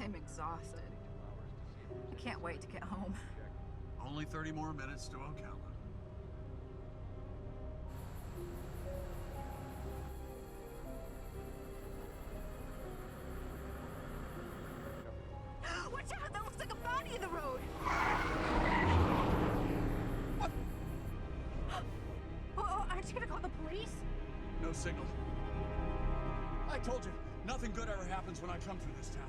I'm exhausted. I can't wait to get home. Only 30 more minutes to Ocala. Watch out! That looks like a body in the road! What? Oh, aren't you gonna call the police? No signal. I told you, nothing good ever happens when I come through this town.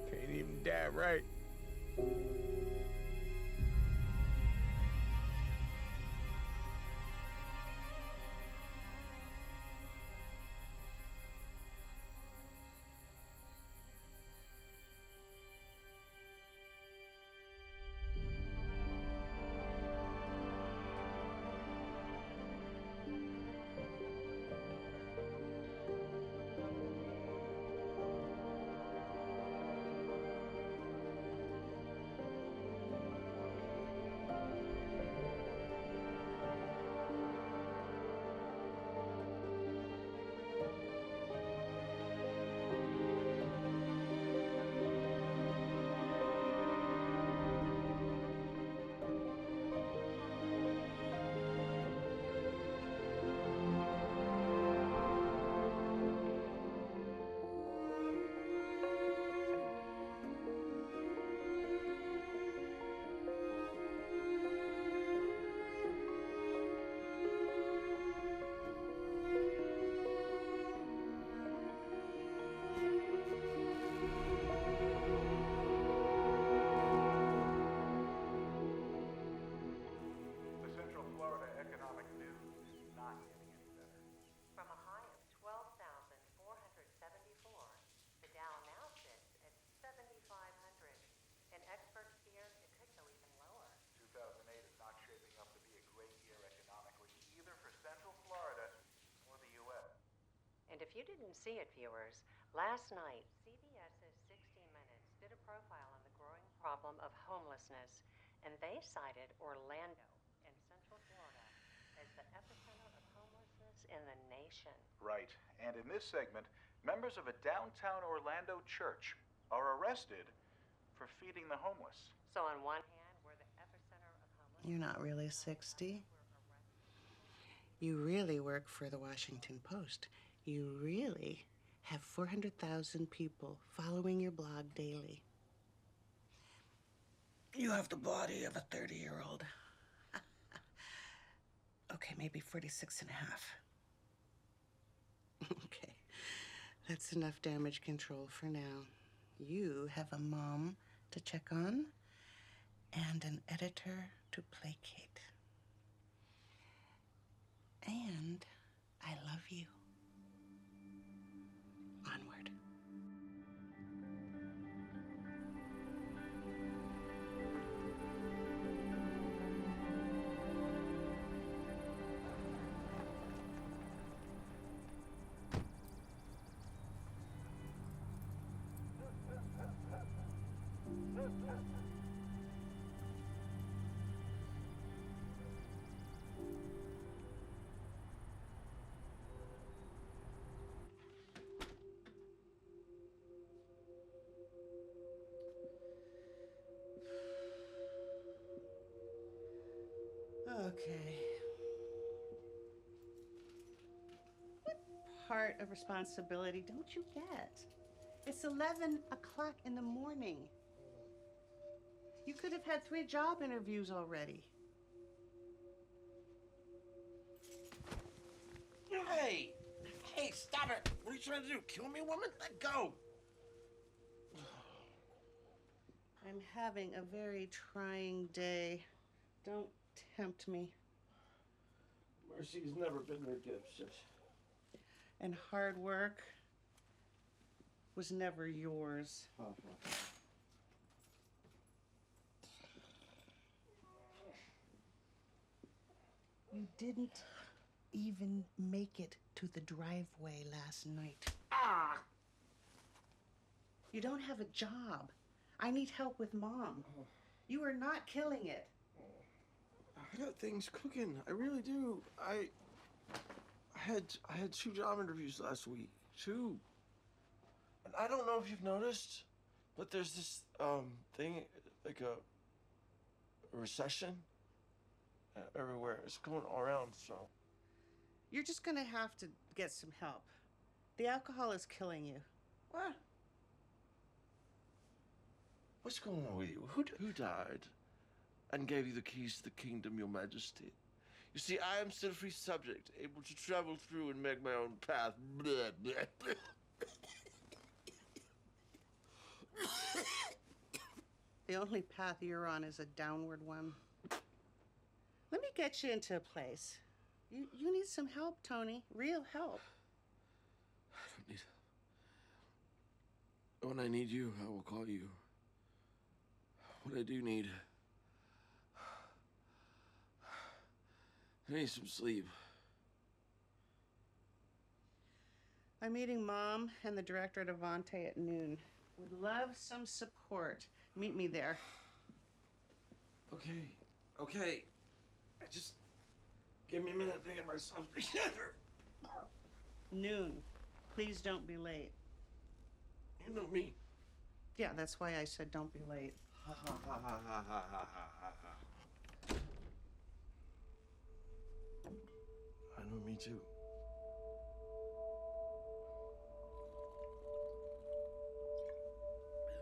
Can't even die right. From a high of 12,474, the Dow now sits at 7,500, and experts fear it could go even lower. 2008 is not shaping up to be a great year economically, either for Central Florida or the U.S. And if you didn't see it, viewers, last night, CBS's 60 Minutes did a profile on the growing problem of homelessness, and they cited Orlando in Central Florida as the epicenter of homelessness in the nation. Right, and in this segment, members of a downtown Orlando church are arrested for feeding the homeless. So on one hand, we're the epicenter of homelessness. You're not really 60. You really work for the Washington Post. You really have 400,000 people following your blog daily. You have the body of a 30-year-old. Okay, maybe 46 and a half. Okay, that's enough damage control for now. You have a mom to check on and an editor to placate. And I love you. Onward. Okay. What part of responsibility don't you get? It's 11 o'clock in the morning. You could have had 3 job interviews already. Hey! Hey, stop it! What are you trying to do? Kill me, woman? Let go! I'm having a very trying day. Don't tempt me. Mercy's never been no good, sis. And hard work was never yours. You didn't even make it to the driveway last night. Ah! You don't have a job. I need help with Mom. You are not killing it. I got things cooking. I really do. I had 2 job interviews last week. 2. And I don't know if you've noticed, but there's this thing like a recession everywhere. It's going all around, so. You're just gonna have to get some help. The alcohol is killing you. What? What's going on with you? Who died and gave you the keys to the kingdom, your majesty? You see, I am still a free subject, able to travel through and make my own path. Blah, blah, blah. The only path you're on is a downward one. Let me get you into a place. You need some help, Tony. Real help. I don't need help. When I need you, I will call you. What I do need, I need some sleep. I'm meeting Mom and the director at Avante at noon. Would love some support. Meet me there. Okay. Just give me a minute to get myself together. Noon. Please don't be late. You know me. Yeah, that's why I said don't be late. I know me too.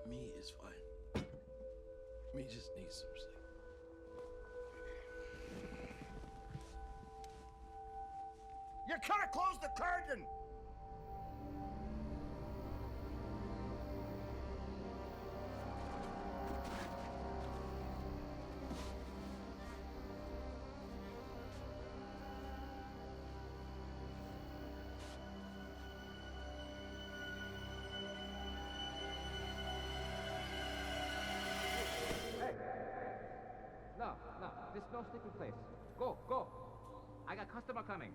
Me is fine. Me just needs some sleep. You could have closed the curtain! No, there's no sleeping place. Go. I got customer coming.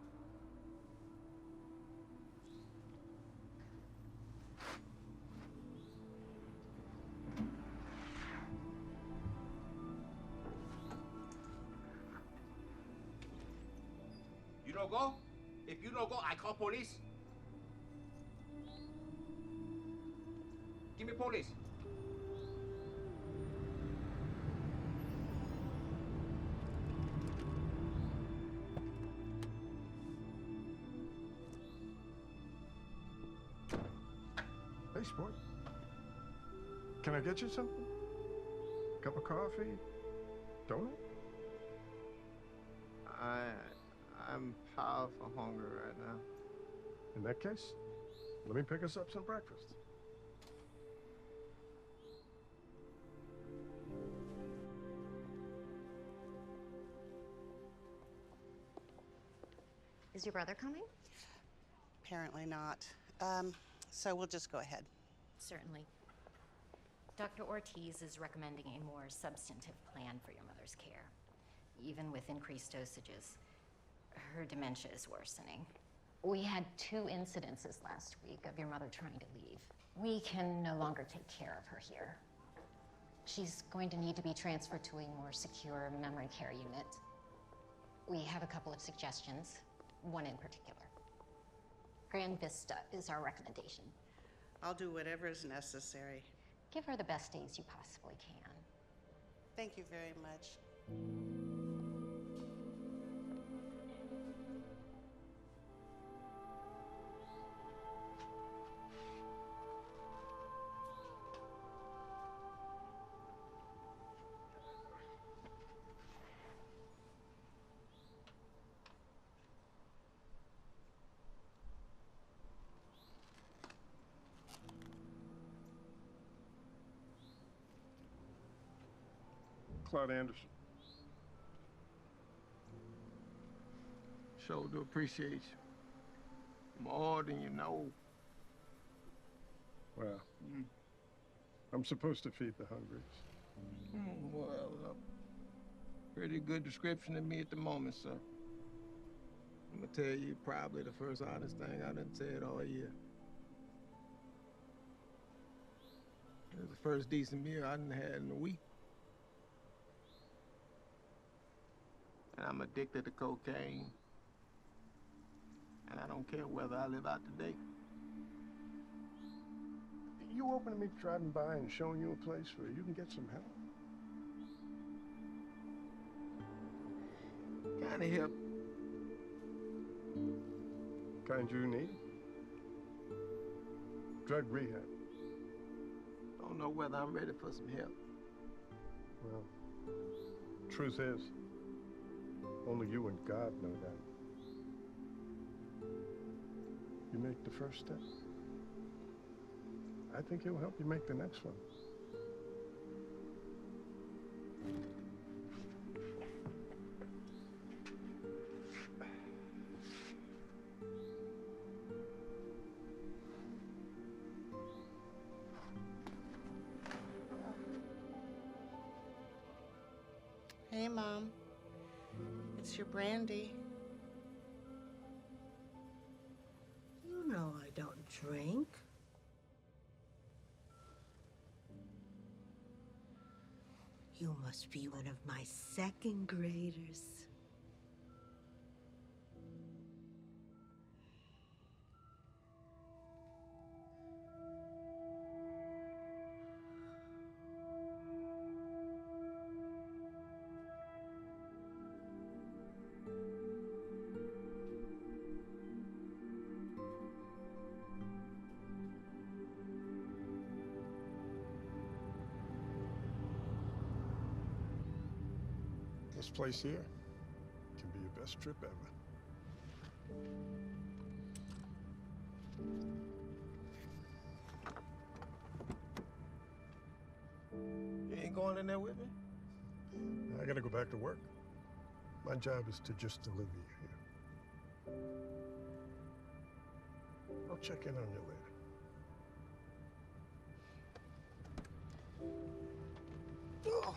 You don't go? If you don't go, I call police. Give me police. Hey, sport. Can I get you something? Cup of coffee? Donut? I'm powerful hungry right now. In that case, let me pick us up some breakfast. Is your brother coming? Apparently not. So we'll just go ahead. Certainly. Dr. Ortiz is recommending a more substantive plan for your mother's care. Even with increased dosages, her dementia is worsening. We had 2 incidences last week of your mother trying to leave. We can no longer take care of her here. She's going to need to be transferred to a more secure memory care unit. We have a couple of suggestions, one in particular. Grand Vista is our recommendation. I'll do whatever is necessary. Give her the best days you possibly can. Thank you very much. Claude Anderson. Sure do appreciate you. More than you know. Well, I'm supposed to feed the hungry. Well, pretty good description of me at the moment, sir. I'm gonna tell you probably the first honest thing I done said all year. It was the first decent meal I done had in a week. And I'm addicted to cocaine. And don't care whether I live out the day. You open to me driving by and showing you a place where you can get some help? Kind of help. Kind you need? Drug rehab. Don't know whether I'm ready for some help. Well, truth is, only you and God know that. You make the first step. I think he'll help you make the next one. Hey, Mom. It's your brandy. You know I don't drink. You must be one of my second graders. This place here can be your best trip ever. You ain't going in there with me? I gotta go back to work. My job is to just deliver you here. I'll check in on you later. Oh.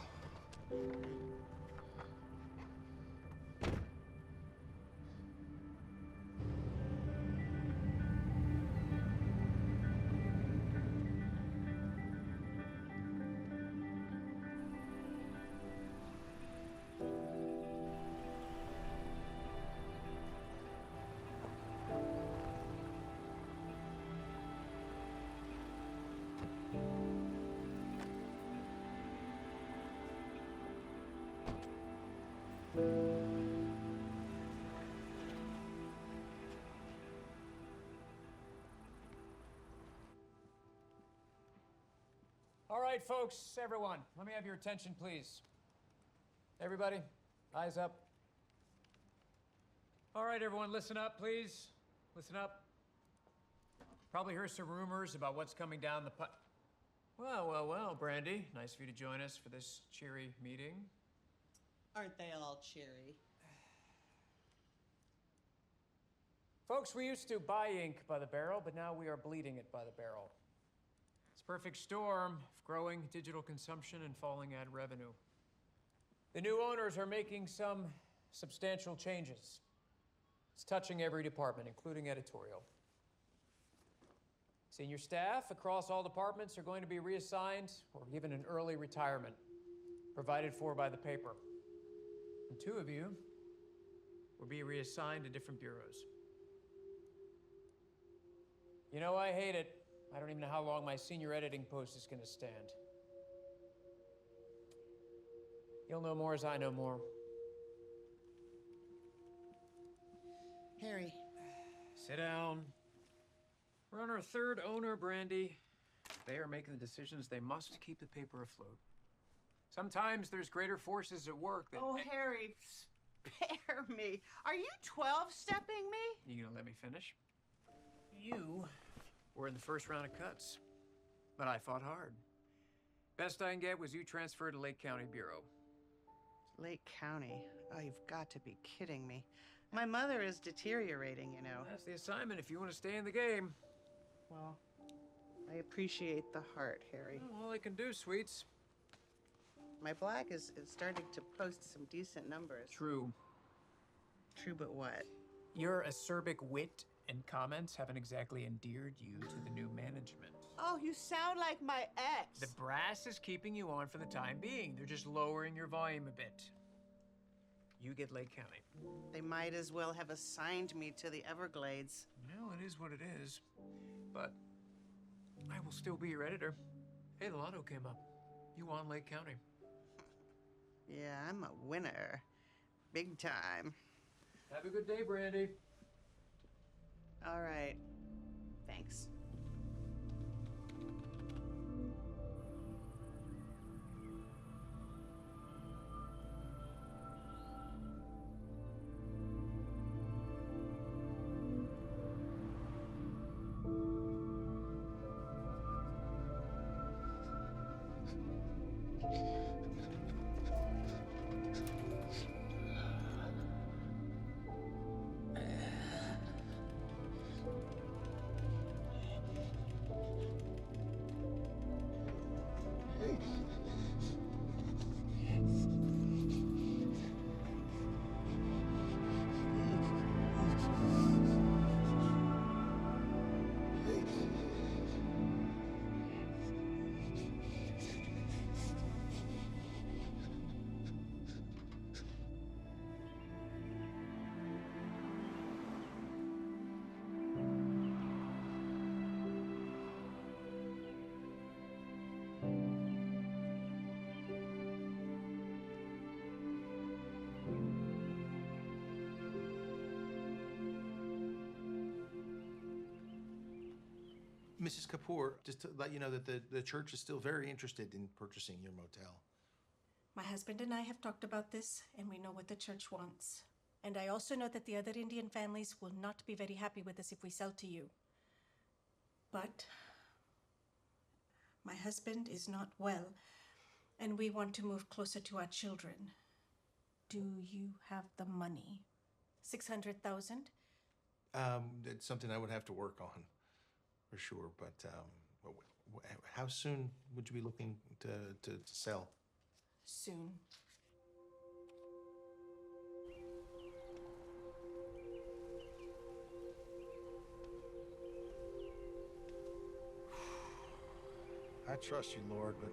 All right, folks, everyone, let me have your attention, please. Everybody, eyes up. All right, everyone, listen up, please. Listen up. Probably heard some rumors about what's coming down the pipe. Well, Brandy, nice of you to join us for this cheery meeting. Aren't they all cheery? Folks, we used to buy ink by the barrel, but now we are bleeding it by the barrel. It's a perfect storm of growing digital consumption and falling ad revenue. The new owners are making some substantial changes. It's touching every department, including editorial. Senior staff across all departments are going to be reassigned or given an early retirement, provided for by the paper. And 2 of you will be reassigned to different bureaus. You know, I hate it. I don't even know how long my senior editing post is going to stand. You'll know more as I know more. Harry. Sit down. We're on our 3rd owner, Brandy. They are making the decisions they must to keep the paper afloat. Sometimes there's greater forces at work that... Oh, Harry, spare me. Are you 12-stepping me? You gonna let me finish? You were in the first round of cuts, but I fought hard. Best I can get was you transferred to Lake County Bureau. Lake County? Oh, you've got to be kidding me. My mother is deteriorating, you know. That's the assignment if you want to stay in the game. Well, I appreciate the heart, Harry. All I can do, sweets. My black is starting to post some decent numbers. True. True, but what? Your acerbic wit and comments haven't exactly endeared you to the new management. Oh, you sound like my ex. The brass is keeping you on for the time being. They're just lowering your volume a bit. You get Lake County. They might as well have assigned me to the Everglades. Well, it is what it is. But I will still be your editor. Hey, the lotto came up. You won Lake County. Yeah, I'm a winner. Big time. Have a good day, Brandy. All right. Thanks. Mrs. Kapoor, just to let you know that the church is still very interested in purchasing your motel. My husband and I have talked about this, and we know what the church wants. And I also know that the other Indian families will not be very happy with us if we sell to you. But my husband is not well, and we want to move closer to our children. Do you have the money? 600,000? It's something I would have to work on, for sure. But how soon would you be looking to sell? Soon. I trust you, Lord, but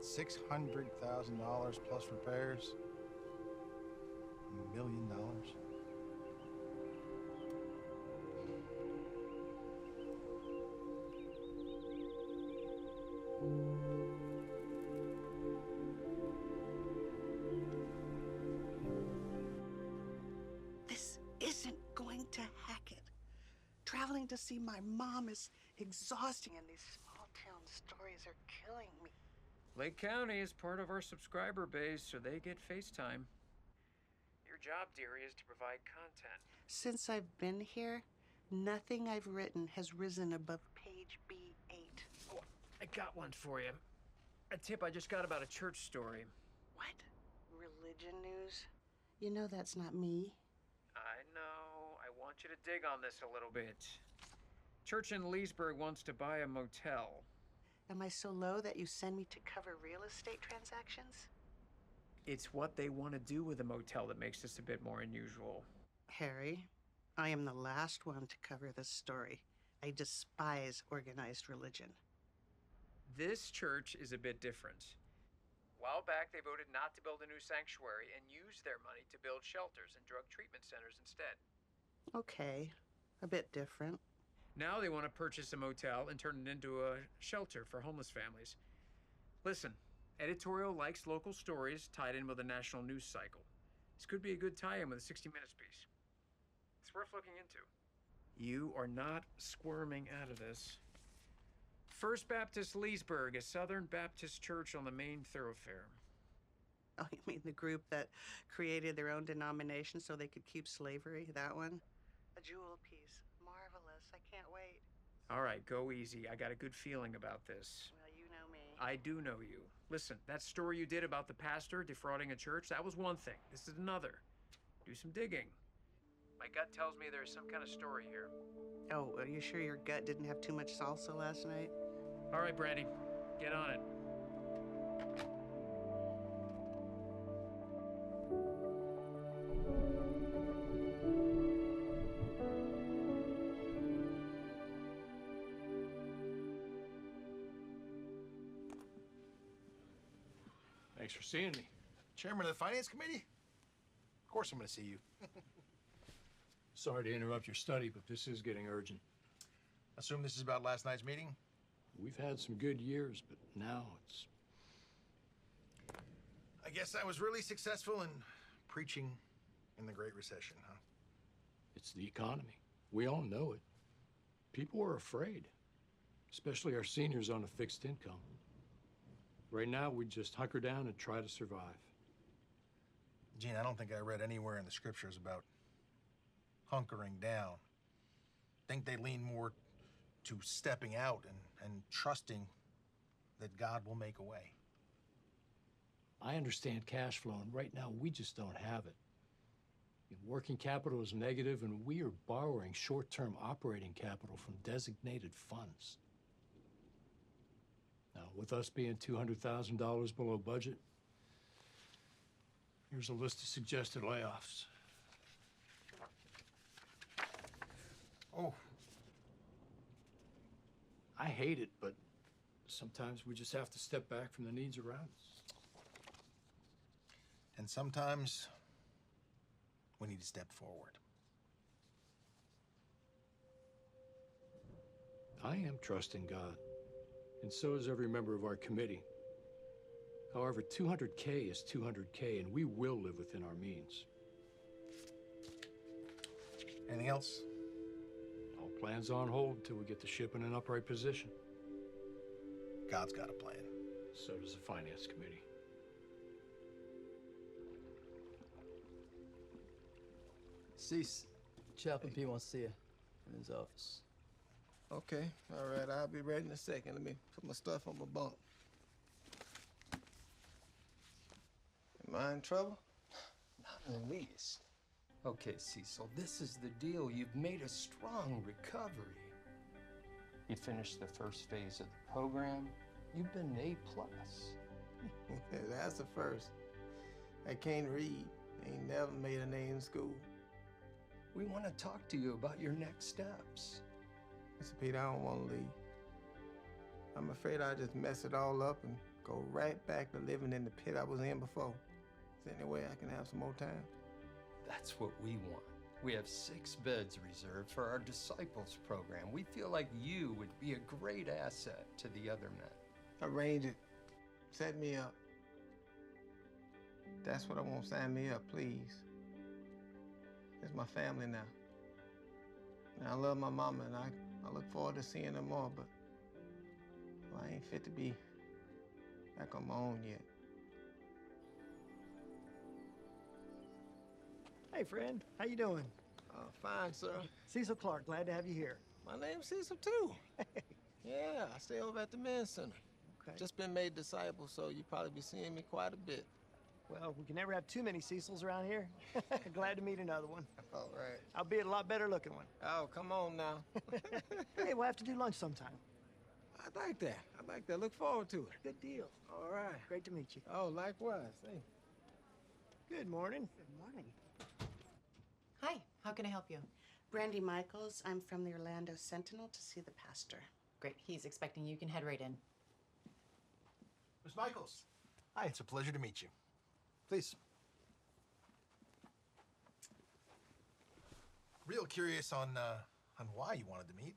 $600,000 plus repairs? $1 million? This isn't going to hack it. Traveling to see my mom is exhausting, and these small town stories are killing me. Lake County is part of our subscriber base, so they get FaceTime. Your job, dearie, is to provide content. Since I've been here, nothing I've written has risen above page B8. Oh, I got one for you. A tip I just got about a church story. What? Religion news? You know that's not me. I know. I want you to dig on this a little bit. Church in Leesburg wants to buy a motel. Am I so low that you send me to cover real estate transactions? It's what they want to do with a motel that makes this a bit more unusual. Harry, I am the last one to cover this story. I despise organized religion. This church is a bit different. A while back, they voted not to build a new sanctuary and used their money to build shelters and drug treatment centers instead. Okay, a bit different. Now they want to purchase a motel and turn it into a shelter for homeless families. Listen, editorial likes local stories tied in with a national news cycle. This could be a good tie-in with a 60 Minutes piece. It's worth looking into. You are not squirming out of this. First Baptist Leesburg, a Southern Baptist church on the main thoroughfare. Oh, you mean the group that created their own denomination so they could keep slavery? That one? A jewel piece. Marvelous. I can't wait. All right, go easy. I got a good feeling about this. Well, you know me. I do know you. Listen, that story you did about the pastor defrauding a church, that was one thing. This is another. Do some digging. My gut tells me there's some kind of story here. Oh, are you sure your gut didn't have too much salsa last night? All right, Brandy, get on it. Thanks for seeing me. Chairman of the Finance Committee? course I'm going to see you. Sorry to interrupt your study, but this is getting urgent. Assume this is about last night's meeting? We've had some good years, but now it's... I guess I was really successful in preaching in the Great Recession, huh? It's the economy. We all know it. People are afraid, especially our seniors on a fixed income. Right now, we just hunker down and try to survive. Gene, I don't think I read anywhere in the scriptures about hunkering down. I think they lean more to stepping out and trusting that God will make a way. I understand cash flow, and right now, we just don't have it. Working capital is negative, and we are borrowing short-term operating capital from designated funds. Now, with us being $200,000 below budget, here's a list of suggested layoffs. Oh. I hate it, but sometimes we just have to step back from the needs around us. And sometimes we need to step forward. I am trusting God, and so is every member of our committee. However, 200K is 200K, and we will live within our means. Anything else? All plans on hold until we get the ship in an upright position. God's got a plan. So does the finance committee. Cease. Chaplain P wants to see you in his office. Okay, all right, I'll be ready in a second. Let me put my stuff on my bunk. Am I in trouble? Not in the least. Okay, Cecil, this is the deal. You've made a strong recovery. You finished the first phase of the program. You've been A+. That's the first. I can't read. Ain't never made an A in school. We want to talk to you about your next steps. Mr. Pete, I don't want to leave. I'm afraid I'll just mess it all up and go right back to living in the pit I was in before. Is there any way I can have some more time? That's what we want. We have 6 beds reserved for our Disciples program. We feel like you would be a great asset to the other men. Arrange it. Set me up. That's what I want. Sign me up, please. It's my family now. And I love my mama, and I look forward to seeing her more, but well, I ain't fit to be back on my own yet. Hey, friend. How you doing? Fine, sir. Cecil Clark. Glad to have you here. My name's Cecil, too. Yeah, I stay over at the men's center. Okay. Just been made disciple, so you'll probably be seeing me quite a bit. Well, we can never have too many Cecils around here. Glad to meet another one. All right. I'll be a lot better looking one. Oh, come on now. Hey, we'll have to do lunch sometime. I'd like that. I'd like that. Look forward to it. Good deal. All right. Great to meet you. Oh, likewise. Hey. Good morning. Good morning. Hi, how can I help you? Brandy Michaels. I'm from the Orlando Sentinel to see the pastor. Great, he's expecting you. You can head right in. Miss Michaels. Hi, it's a pleasure to meet you. Please. Real curious on why you wanted to meet.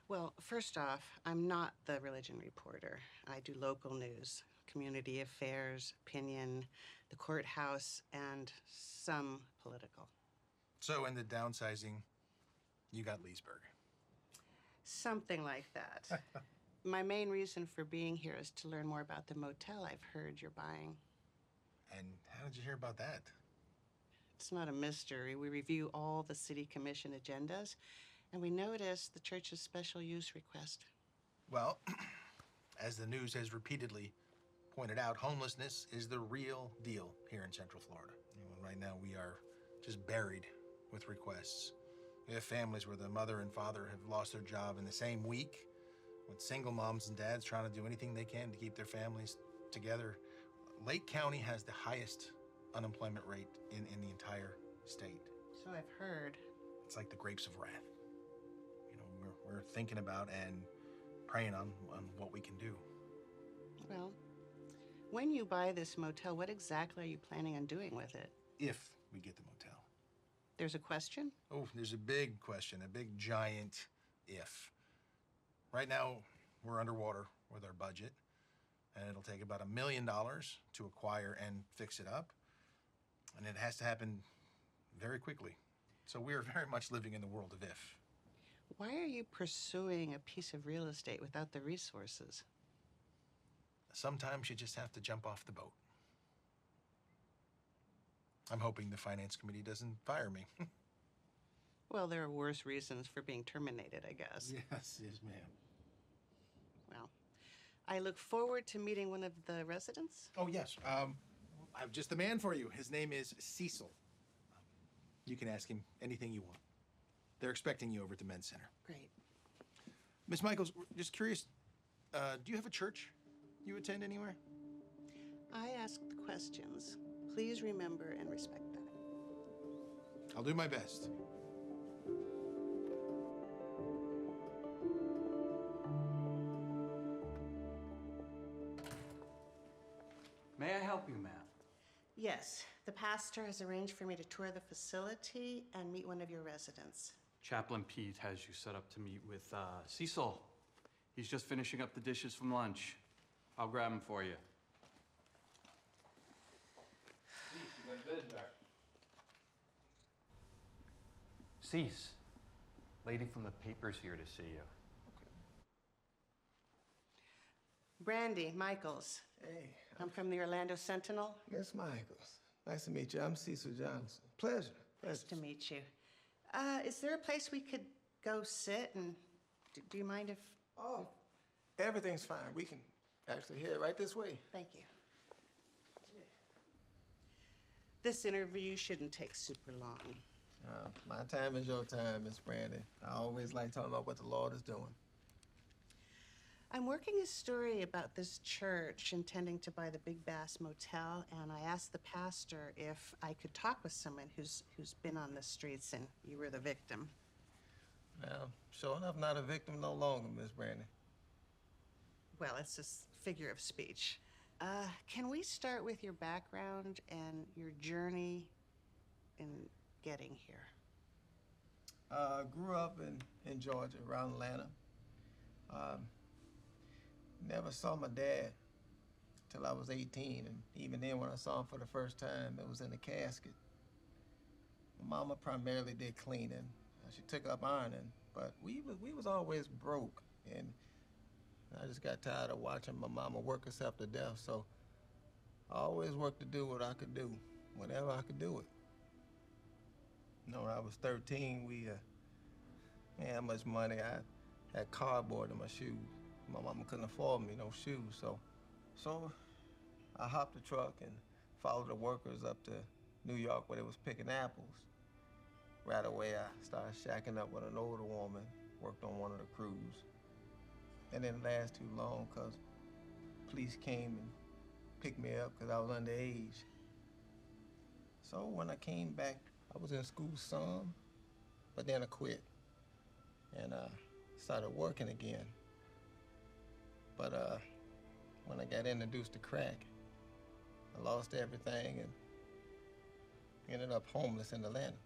Well, first off, I'm not the religion reporter. I do local news, community affairs, opinion, the courthouse, and some political. So in the downsizing, you got Leesburg. Something like that. My main reason for being here is to learn more about the motel I've heard you're buying. And how did you hear about that? It's not a mystery. We review all the city commission agendas, and we noticed the church's special use request. Well, as the news has repeatedly pointed out, homelessness is the real deal here in Central Florida. Right now, we are just buried with requests. We have families where the mother and father have lost their job in the same week, with single moms and dads trying to do anything they can to keep their families together. Lake County has the highest unemployment rate in the entire state. So I've heard. It's like the grapes of wrath. You know, we're thinking about and praying on what we can do. Well, when you buy this motel, what exactly are you planning on doing with it? if we get the motel. There's a question? Oh, there's a big question, a big giant if. Right now, we're underwater with our budget, and it'll take about $1 million to acquire and fix it up. And it has to happen very quickly. So we are very much living in the world of if. Why are you pursuing a piece of real estate without the resources? Sometimes you just have to jump off the boat. I'm hoping the finance committee doesn't fire me. Well, there are worse reasons for being terminated, I guess. Yes, ma'am. Well, I look forward to meeting one of the residents. Oh, yes. I'm just the man for you. His name is Cecil. You can ask him anything you want. They're expecting you over at the Men's Center. Great. Miss Michaels, just curious, do you have a church you attend anywhere? I ask the questions. Please remember and respect that. I'll do my best. May I help you, ma'am? Yes, the pastor has arranged for me to tour the facility and meet one of your residents. Chaplain Pete has you set up to meet with Cecil. He's just finishing up the dishes from lunch. I'll grab him for you. You got a visitor. Cease. Lady from the paper's here to see you. Brandy Michaels. Hey. I'm from the Orlando Sentinel. Miss Michaels. Nice to meet you. I'm Cecil Johnson. Pleasure. Nice to meet you. Is there a place we could go sit and do you mind if... Oh, everything's fine. We can actually head right this way. Thank you. This interview shouldn't take super long. My time is your time, Miss Brandy. I always like talking about what the Lord is doing. I'm working a story about this church intending to buy the Big Bass Motel, and I asked the pastor if I could talk with someone who's been on the streets and you were the victim. Well, sure enough, not a victim no longer, Miss Brandy. Well, it's just figure of speech. Can we start with your background and your journey in getting here? Grew up in Georgia, around Atlanta. Never saw my dad till I was 18, and even then when I saw him for the first time, it was in a casket. My mama primarily did cleaning. She took up ironing, but we was always broke, and I just got tired of watching my mama work herself to death, so I always worked to do what I could do, whenever I could do it. You know, when I was 13, we had much money. I had cardboard in my shoes. My mama couldn't afford me no shoes, so I hopped the truck and followed the workers up to New York where they was picking apples. Right away, I started shacking up with an older woman, worked on one of the crews. And didn't last too long because police came and picked me up because I was underage. So when I came back, I was in school some, but then I quit and started working again. But when I got introduced to crack, I lost everything and ended up homeless in Atlanta.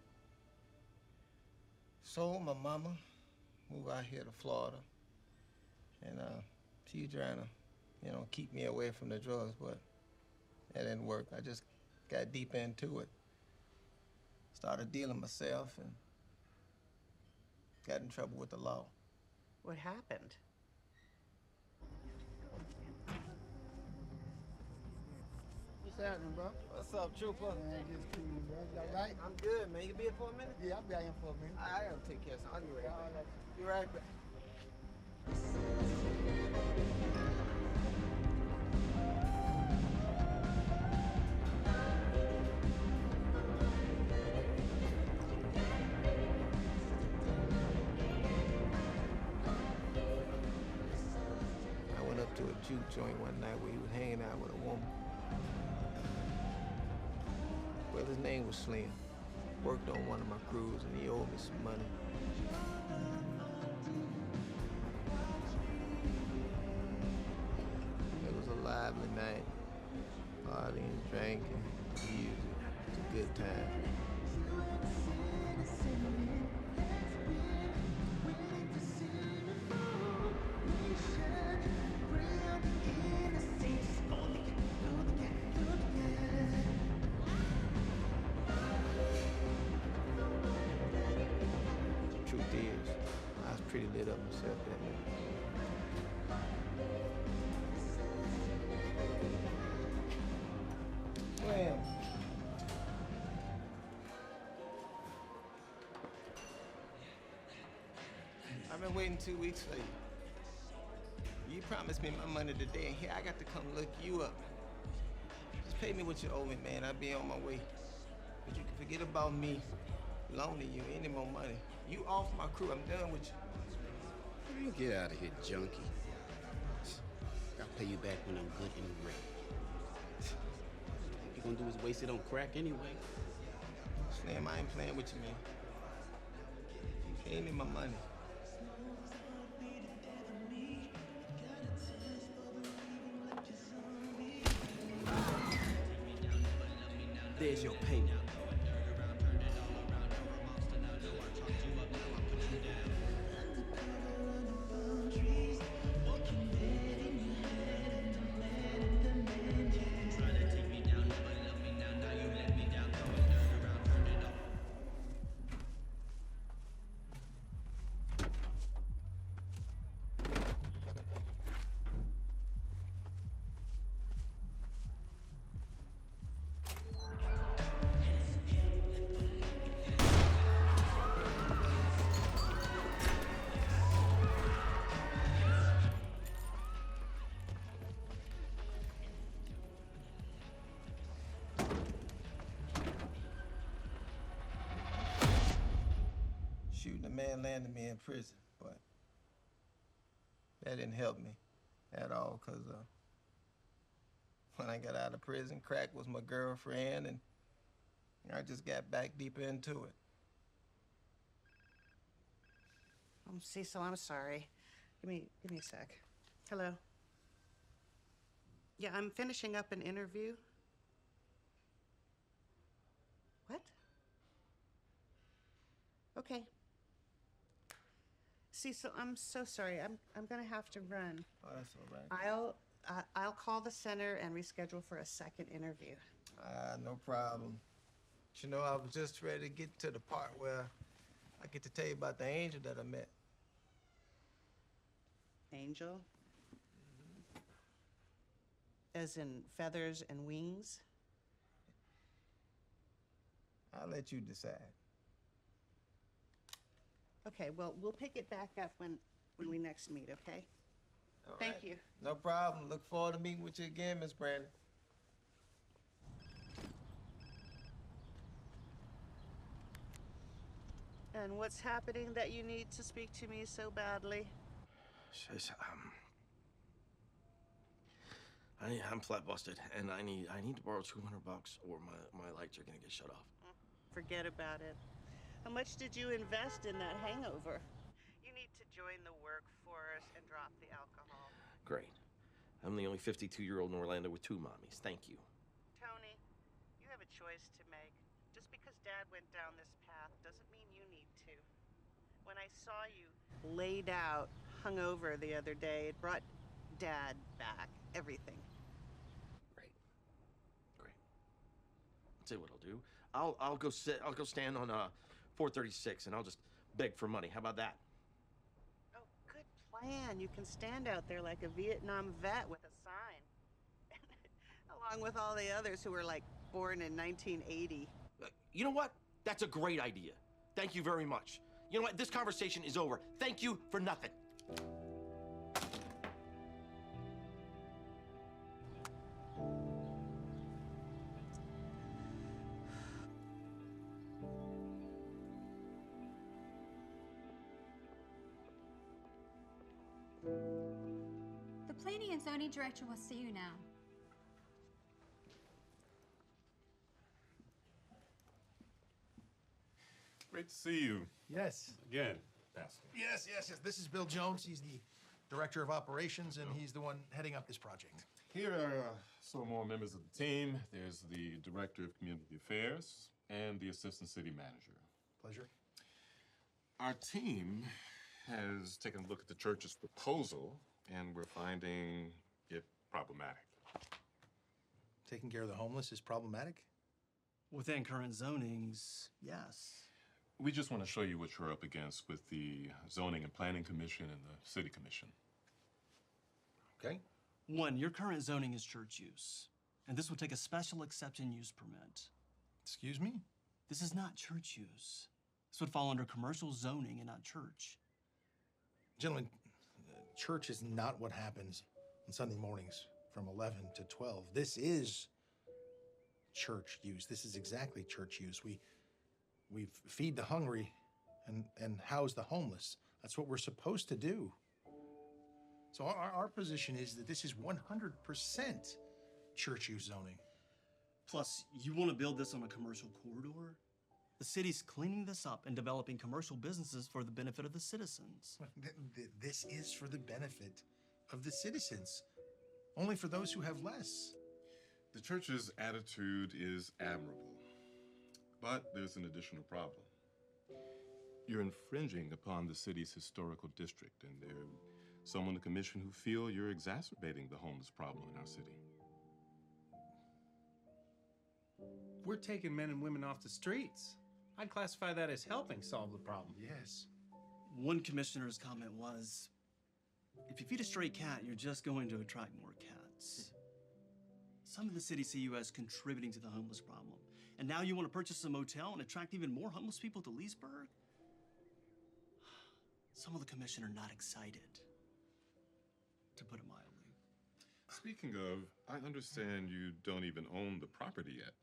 So my mama moved out here to Florida, and she trying to, keep me away from the drugs, but that didn't work. I just got deep into it. Started dealing myself and got in trouble with the law. What happened? What's happening, bro? What's up, trooper? Man, just cool, bro. You all right? I'm good, man. You be here for a minute? Yeah, I'll be out here for a minute. I gotta take care of something. I'll be right back. Be right back. I went up to a juke joint one night where he was hanging out with a woman. Well, his name was Slim. Worked on one of my crews, and he owed me some money. It was a lively night. Partying, drinking, music. good time. Truth is, I was pretty lit up myself that night. Well, I've been waiting 2 weeks for you. You promised me my money today, and here I got to come look you up. Just pay me what you owe me, man. I'll be on my way. But you can forget about me loaning you any more money. You off my crew. I'm done with you. Man, get out of here, junkie. I'll pay you back when I'm good and ready. What you gonna do is waste it on crack anyway. Slim, I ain't playing with you, man. Pay me my money. There's your payment. Shooting a man landed me in prison, but that didn't help me at all, because when I got out of prison, crack was my girlfriend, and I just got back deeper into it. Cecil, I'm sorry. Give me a sec. Hello? Yeah, I'm finishing up an interview. What? Okay. Cecil, I'm so sorry. I'm gonna have to run. Oh, that's all right. I'll call the center and reschedule for a second interview. No problem. But you know, I was just ready to get to the part where I get to tell you about the angel that I met. Angel? As in feathers and wings? I'll let you decide. Okay, well, we'll pick it back up when we next meet, okay? All Thank right. you. No problem. Look forward to meeting with you again, Miss Brandon. And what's happening that you need to speak to me so badly? I'm flat busted, and I need to borrow $200 or my lights are gonna get shut off. Forget about it. How much did you invest in that hangover? You need to join the workforce and drop the alcohol. Great. I'm the only 52-year-old in Orlando with 2 mommies. Thank you. Tony, you have a choice to make. Just because Dad went down this path doesn't mean you need to. When I saw you laid out, hungover the other day, it brought Dad back. Everything. Great. I'll tell you what I'll do. I'll go stand on 436 and I'll just beg for money. How about that? Oh, good plan. You can stand out there like a Vietnam vet with a sign. Along with all the others who were like born in 1980. You know what? That's a great idea. Thank you very much. You know what? This conversation is over. Thank you for nothing. The planning and zoning director will see you now. Great to see you. Yes. Again, Pastor. Yes. This is Bill Jones. He's the director of operations, and he's the one heading up this project. Here are some more members of the team. There's the Director of Community Affairs and the Assistant City Manager. Pleasure. Our team has taken a look at the church's proposal, and we're finding it problematic. Taking care of the homeless is problematic? Within current zonings, yes. We just want to show you what you're up against with the Zoning and Planning Commission and the City Commission. Okay. 1, your current zoning is church use, and this would take a special exception use permit. Excuse me? This is not church use. This would fall under commercial zoning and not church. Gentlemen, church is not what happens on Sunday mornings from 11 to 12. This is church use. This is exactly church use. We feed the hungry and house the homeless. That's what we're supposed to do. So our position is that this is 100% church use zoning. Plus, you want to build this on a commercial corridor? The city's cleaning this up and developing commercial businesses for the benefit of the citizens. This is for the benefit of the citizens, only for those who have less. The church's attitude is admirable, but there's an additional problem. You're infringing upon the city's historical district, and there are some on the commission who feel you're exacerbating the homeless problem in our city. We're taking men and women off the streets. I'd classify that as helping solve the problem. Yes. One commissioner's comment was, if you feed a stray cat, you're just going to attract more cats. Some of the city see you as contributing to the homeless problem. And now you want to purchase a motel and attract even more homeless people to Leesburg? Some of the commission are not excited, to put it mildly. Speaking of, I understand you don't even own the property yet.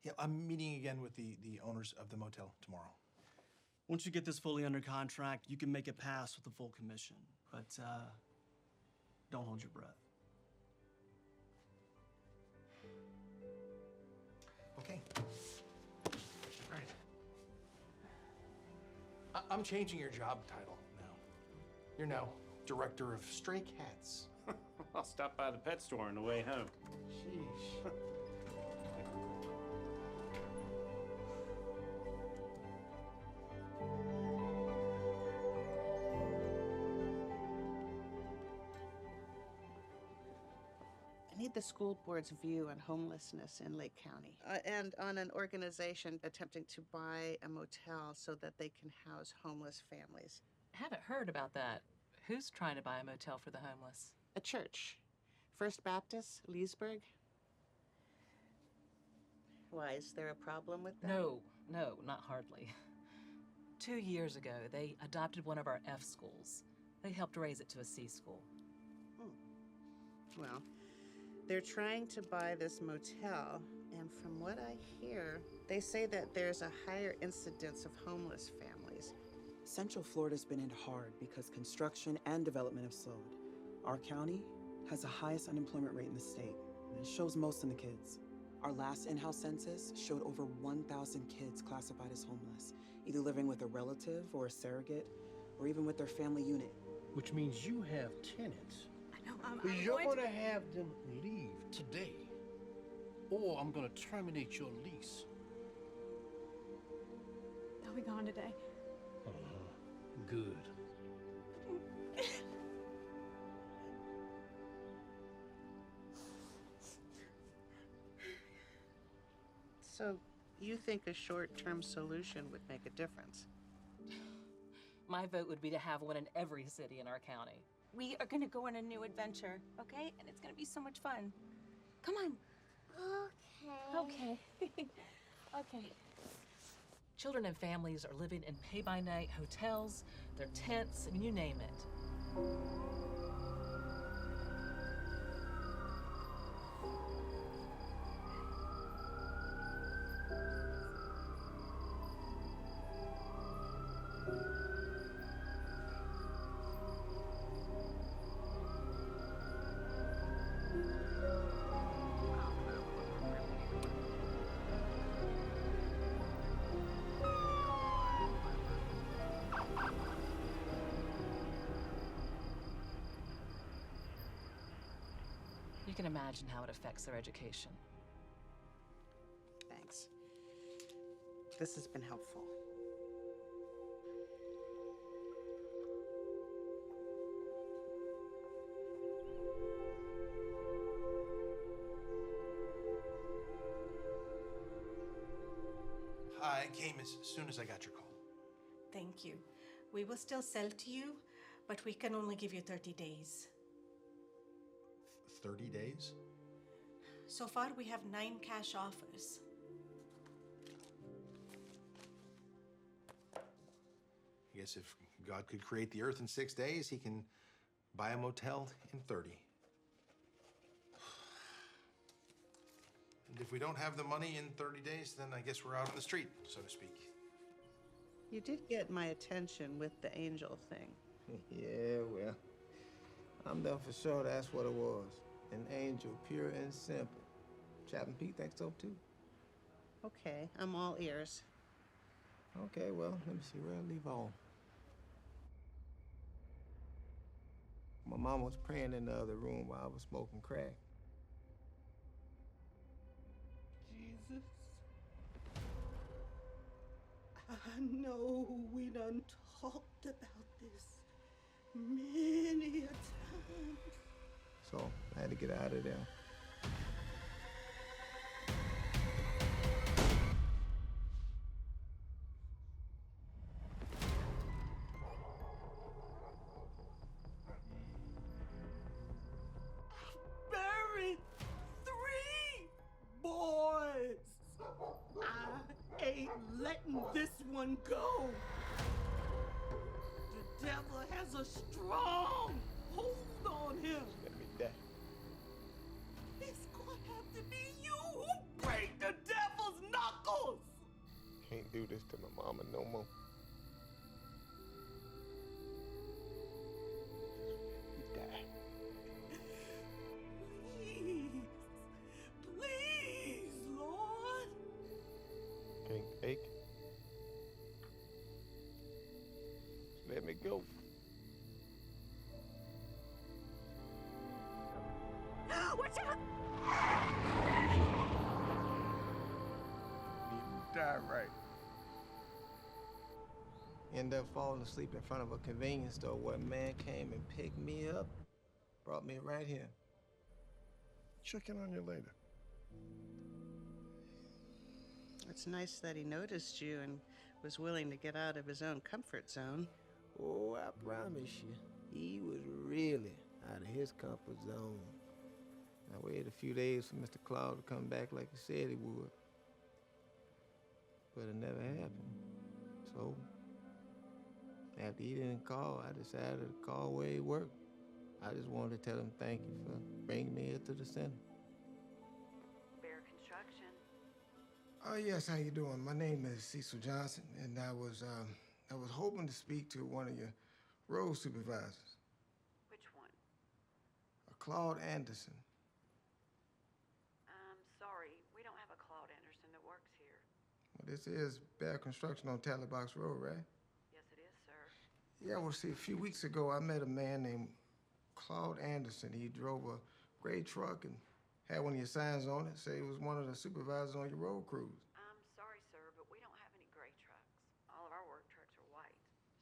Yeah, I'm meeting again with the owners of the motel tomorrow. Once you get this fully under contract, you can make it pass with the full commission. But don't hold your breath. Okay. All right. I'm changing your job title now. You're now Director of Stray Cats. I'll stop by the pet store on the way home. Sheesh. I need the school board's view on homelessness in Lake County and on an organization attempting to buy a motel so that they can house homeless families. Haven't heard about that. Who's trying to buy a motel for the homeless? A church. First Baptist, Leesburg. Why, is there a problem with that? No, not hardly. 2 years ago, they adopted one of our F schools. They helped raise it to a C school. Well, they're trying to buy this motel, and from what I hear, they say that there's a higher incidence of homeless families. Central Florida's been hit hard because construction and development have slowed. Our county has the highest unemployment rate in the state, and it shows most in the kids. Our last in-house census showed over 1,000 kids classified as homeless, either living with a relative or a surrogate, or even with their family unit. Which means you have tenants. I'm You're going going to have them leave today, or I'm going to terminate your lease. They'll be gone today. Good. So you think a short-term solution would make a difference? My vote would be to have one in every city in our county. We are gonna go on a new adventure, okay? And it's gonna be so much fun. Come on. Okay. Okay. Children and families are living in pay-by-night hotels, their tents, I mean, you name it. can imagine how it affects their education. Thanks. This has been helpful. I came as soon as I got your call. Thank you. We will still sell to you, but we can only give you 30 days. 30 days? So far, we have 9 cash offers. I guess if God could create the earth in 6 days, he can buy a motel in 30. And if we don't have the money in 30 days, then I guess we're out on the street, so to speak. You did get my attention with the angel thing. Yeah, well, I'm done for sure that's what it was. An angel, pure and simple. Chaplain Pete thinks so too. Okay, I'm all ears. Okay, well, let me see where I leave off. My mom was praying in the other room while I was smoking crack. Jesus. I know we done talked about this many a time. So I had to get out of there. Buried 3 boys. I ain't letting this one go. The devil has a strong hold on him. It's gonna be that. It's gonna have to be you who break the devil's knuckles. Can't do this to my mama no more. You die. Please, please, Lord. Can't take. Just let me go. Watch out! Need to die right. Ended up falling asleep in front of a convenience store where a man came and picked me up, brought me right here. Check in on you later. It's nice that he noticed you and was willing to get out of his own comfort zone. Oh, I promise you, he was really out of his comfort zone. I waited a few days for Mr. Claude to come back like he said he would. But it never happened. So, after he didn't call, I decided to call where he worked. I just wanted to tell him thank you for bringing me here to the center. Bear Construction. Oh, yes, how you doing? My name is Cecil Johnson, and I was hoping to speak to one of your road supervisors. Which one? Claude Anderson. Sorry, we don't have a Claude Anderson that works here. Well, this is Bear Construction on Tally Box Road, right? Yes, it is, sir. Yeah, well, see, a few weeks ago, I met a man named Claude Anderson. He drove a gray truck and had one of your signs on it, say he was one of the supervisors on your road crews. I'm sorry, sir, but we don't have any gray trucks. All of our work trucks are white.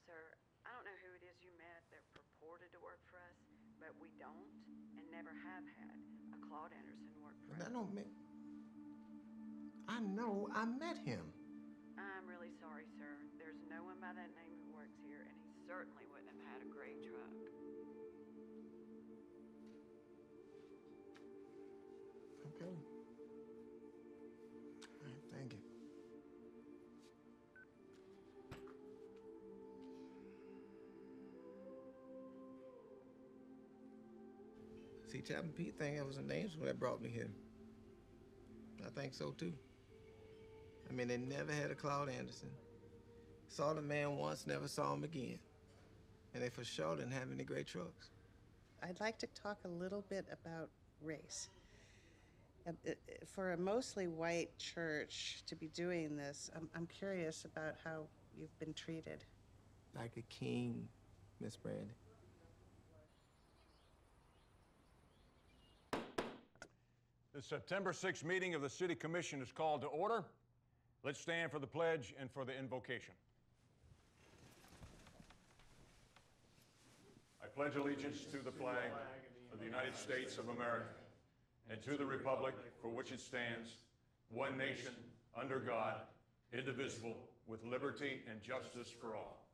Sir, I don't know who it is you met that purported to work for us, but we don't and never have had a Claude Anderson work for us. That don't mean... I know, I met him. I'm really sorry, sir. There's no one by that name who works here, and he certainly wouldn't have had a gray truck. Okay. All right, thank you. See, Chaplain Pete think that was the names that brought me here. I think so, too. I mean, they never had a Claude Anderson. Saw the man once, never saw him again. And they for sure didn't have any great trucks. I'd like to talk a little bit about race. For a mostly white church to be doing this, I'm curious about how you've been treated. Like a king, Miss Brandy. The September 6th meeting of the City Commission is called to order. Let's stand for the pledge and for the invocation. I pledge allegiance to the flag of the United States of America and to the republic for which it stands, one nation, under God, indivisible, with liberty and justice for all.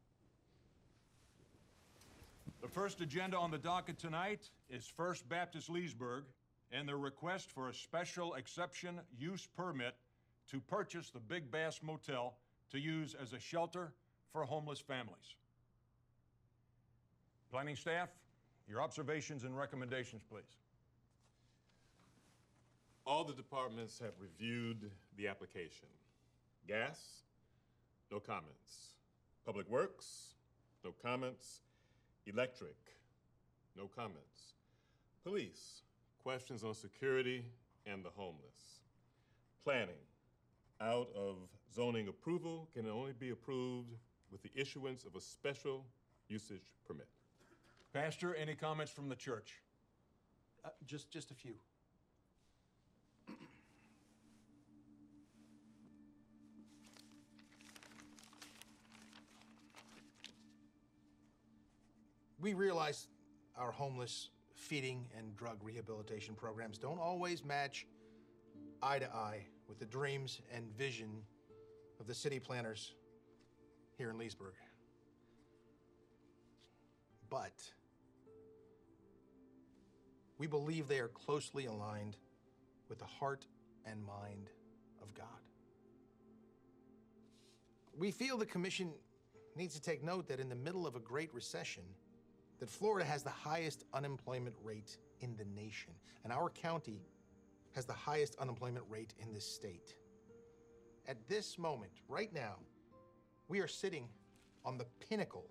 The first agenda on the docket tonight is First Baptist Leesburg and their request for a special exception use permit to purchase the Big Bass Motel to use as a shelter for homeless families. Planning staff, your observations and recommendations, please. All the departments have reviewed the application. Gas, no comments. Public Works, no comments. Electric, no comments. Police, questions on security and the homeless. Planning, out of zoning approval, can only be approved with the issuance of a special usage permit. Pastor, any comments from the church? Just a few. We realize our homeless feeding and drug rehabilitation programs don't always match eye to eye with the dreams and vision of the city planners here in Leesburg. But we believe they are closely aligned with the heart and mind of God. We feel the commission needs to take note that in the middle of a great recession, that Florida has the highest unemployment rate in the nation, and our county has the highest unemployment rate in this state. At this moment, right now, we are sitting on the pinnacle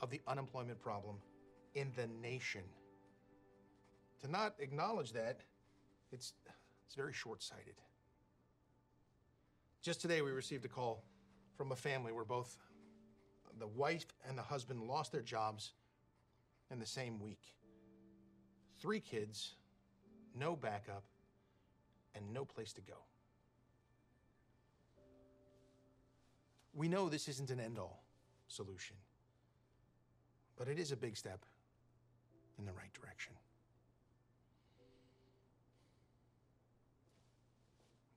of the unemployment problem in the nation. To not acknowledge that, it's very short-sighted. Just today, we received a call from a family where both the wife and the husband lost their jobs in the same week. 3 kids, no backup, and no place to go. We know this isn't an end-all solution, but it is a big step in the right direction.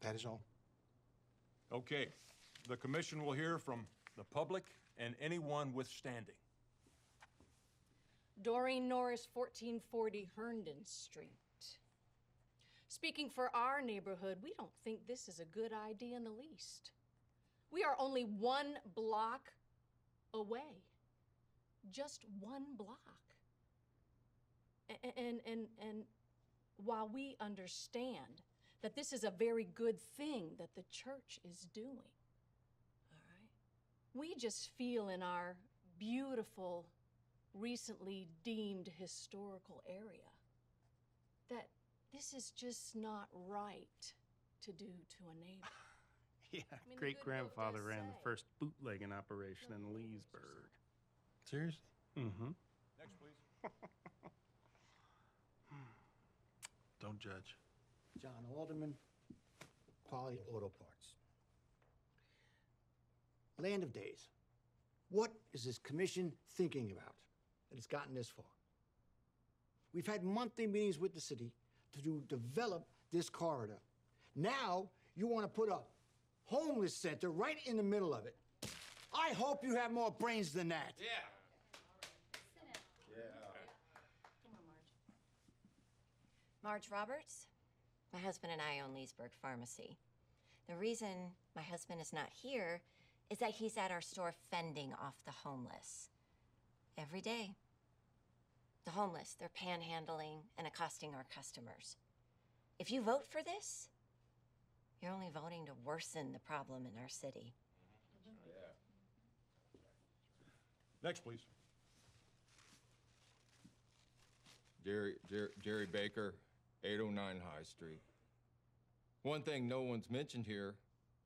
That is all. Okay, the commission will hear from the public and anyone withstanding. Doreen Norris, 1440 Herndon Street. Speaking for our neighborhood, we don't think this is a good idea in the least. We are only 1 block away. Just 1 block. And while we understand that this is a very good thing that the church is doing, all right, we just feel in our beautiful, recently deemed historical area that this is just not right to do to a neighbor. Yeah, great-grandfather ran the first bootlegging operation in Leesburg. Seriously? Mm-hmm. Next, please. Don't judge. John Alderman, Quality Auto Parts. Land of days. What is this commission thinking about that it's gotten this far? We've had monthly meetings with the city to develop this corridor. Now, you want to put a homeless center right in the middle of it. I hope you have more brains than that. Come on, Marge Roberts. My husband and I own Leesburg Pharmacy. The reason my husband is not here is that he's at our store fending off the homeless. Every day. The homeless, they're panhandling and accosting our customers. If you vote for this, you're only voting to worsen the problem in our city. Next, please. Jerry Baker, 809 High Street. One thing no one's mentioned here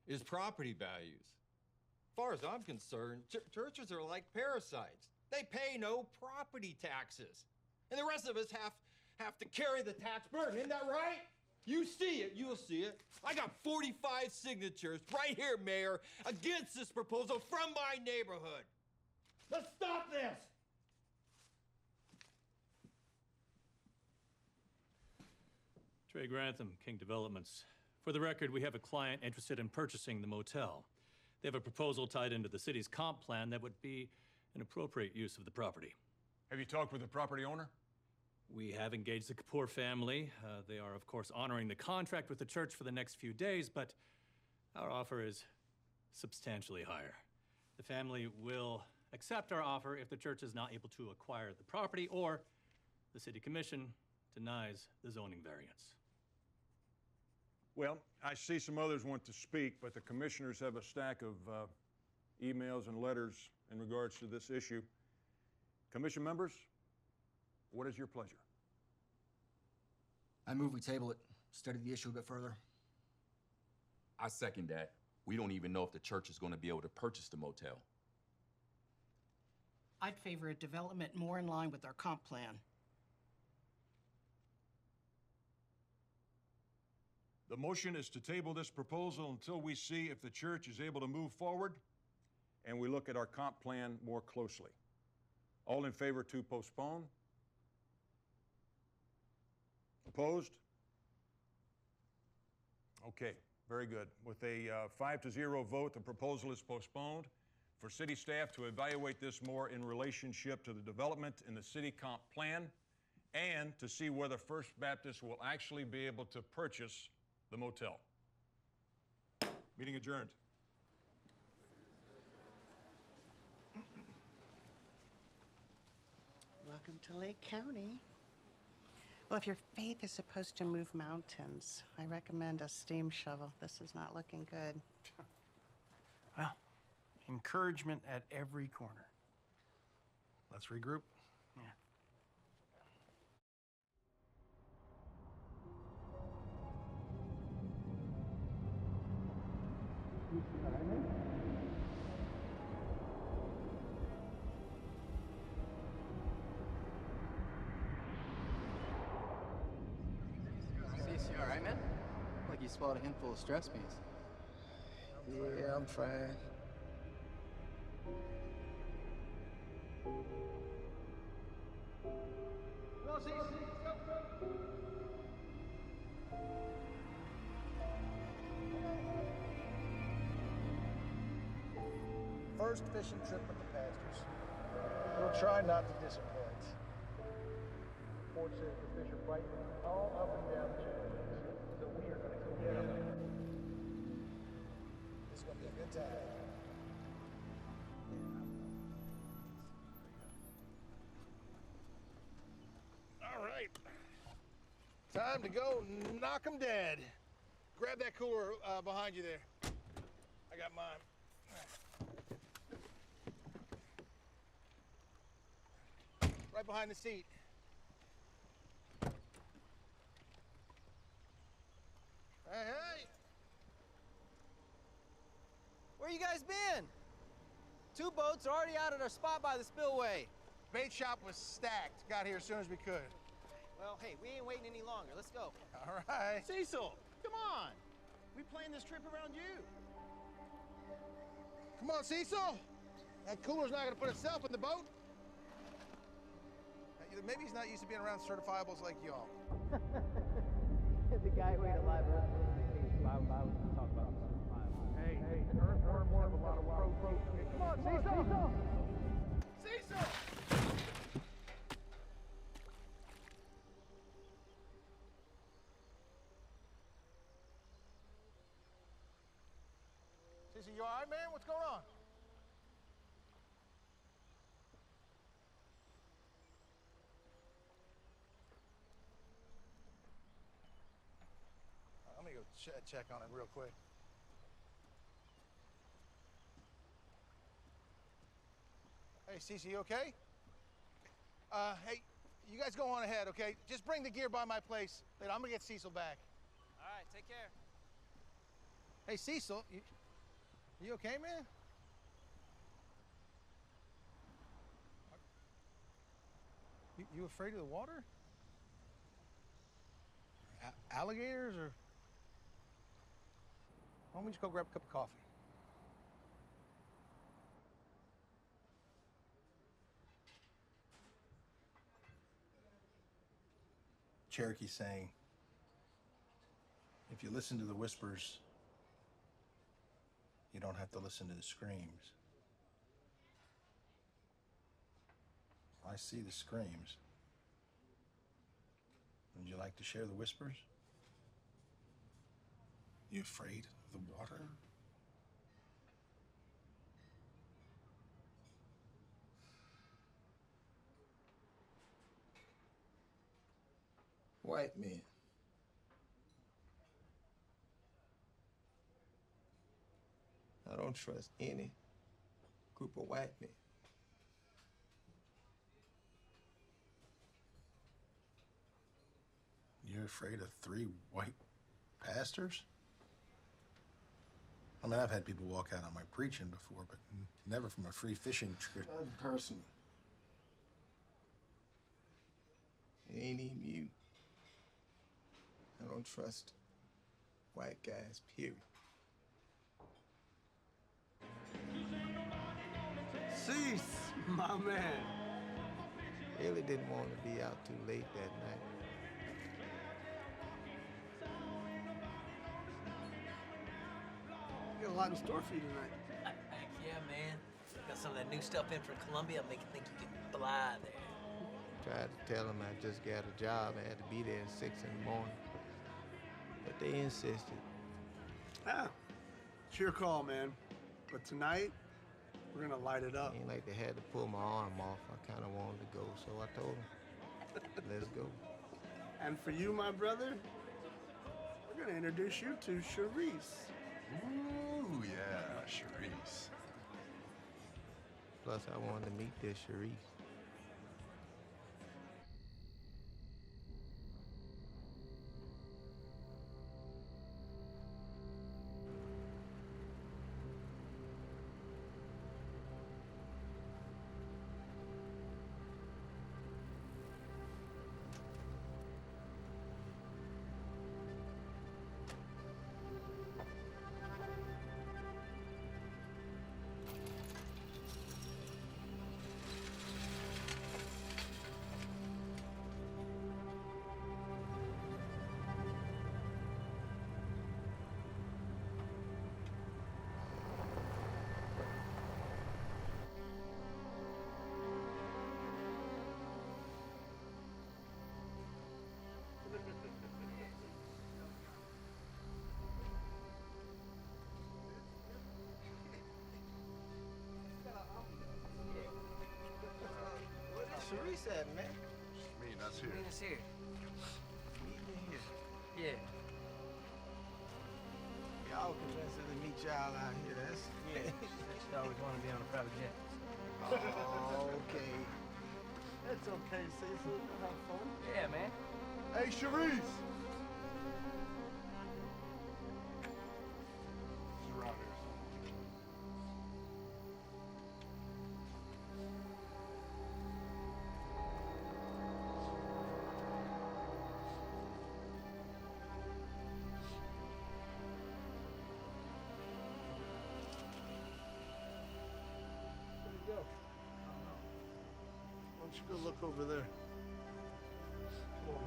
is property values. As far as I'm concerned, churches are like parasites. They pay no property taxes. And the rest of us have to carry the tax burden. Isn't that right? You see it, you'll see it. I got 45 signatures right here, Mayor, against this proposal from my neighborhood. Let's stop this! Trey Grantham, King Developments. For the record, we have a client interested in purchasing the motel. They have a proposal tied into the city's comp plan that would be an appropriate use of the property. Have you talked with the property owner? We have engaged the Kapoor family. They are, of course, honoring the contract with the church for the next few days, but our offer is substantially higher. The family will accept our offer if the church is not able to acquire the property or the city commission denies the zoning variance. Well, I see some others want to speak, but the commissioners have a stack of emails and letters in regards to this issue. Commission members, what is your pleasure? I move we table it, study the issue a bit further. I second that. We don't even know if the church is going to be able to purchase the motel. I'd favor a development more in line with our comp plan. The motion is to table this proposal until we see if the church is able to move forward and we look at our comp plan more closely. All in favor to postpone? Opposed? Okay, very good. With a 5-0 vote, the proposal is postponed for city staff to evaluate this more in relationship to the development in the city comp plan and to see whether First Baptist will actually be able to purchase the motel. Meeting adjourned. Welcome to Lake County. Well, if your faith is supposed to move mountains, I recommend a steam shovel. This is not looking good. Well, encouragement at every corner. Let's regroup. Yeah. Cece, you all right, man? Like you swallowed a handful of stress beans. Yeah, I'm fine. Come on, Cece, let's go. First fishing trip with the pastors. We'll try not to disappoint. Ford says the fish are biting all up and down the channel, so we are going to go get them. It's going to be a good time. All right. Time to go knock 'em dead. Grab that cooler behind you there. I got mine. Right behind the seat. Hey, hey! Where you guys been? 2 boats are already out at our spot by the spillway. Bait shop was stacked. Got here as soon as we could. Well, hey, we ain't waiting any longer. Let's go. All right. Cecil, come on. We planned this trip around you. Come on, Cecil. That cooler's not gonna put itself in the boat. Maybe he's not used to being around certifiables like y'all. The guy who ate a live earth vacation, I was going to talk about this. Hey, earthworms have a lot of protein. Come on, Cecil! Cecil! Cecil, you all right, man? What's going on? Let me go check on it real quick. Hey, Cece, you okay? Hey, you guys go on ahead, okay? Just bring the gear by my place. Later, I'm gonna get Cecil back. All right, take care. Hey, Cecil, you okay, man? You afraid of the water? Alligators, or why don't we just go grab a cup of coffee? Cherokee's saying, if you listen to the whispers, you don't have to listen to the screams. I see the screams. Would you like to share the whispers? You afraid of the water? White men. I don't trust any group of white men. You're afraid of 3 white pastors? I mean, I've had people walk out on my preaching before, but never from a free fishing trip. Not personal. It ain't even you. I don't trust white guys, period. Cease, my man. Really didn't want to be out too late that night. You got a lot in store for you tonight. Heck yeah, man. Got some of that new stuff in from Colombia. Make you think you can fly there. Tried to tell them I just got a job. I had to be there at 6 in the morning. But they insisted. Ah, it's your call, man. But tonight, we're gonna light it up. Ain't like they had to pull my arm off. I kind of wanted to go, so I told them, let's go. And for you, my brother, we're gonna introduce you to Charisse. Ooh, yeah, Charisse. Plus, I wanted to meet this Charisse. Charisse at, man? Meeting us here. Meet us here. Meeting here. Yeah. Y'all convinced to meet y'all out here. That's Yeah. She always wanted to be on a private jet. Oh, okay. That's okay, Cecil. We'll have fun. Yeah, man. Hey, Charisse! Go. Why don't you go look over there? Come on.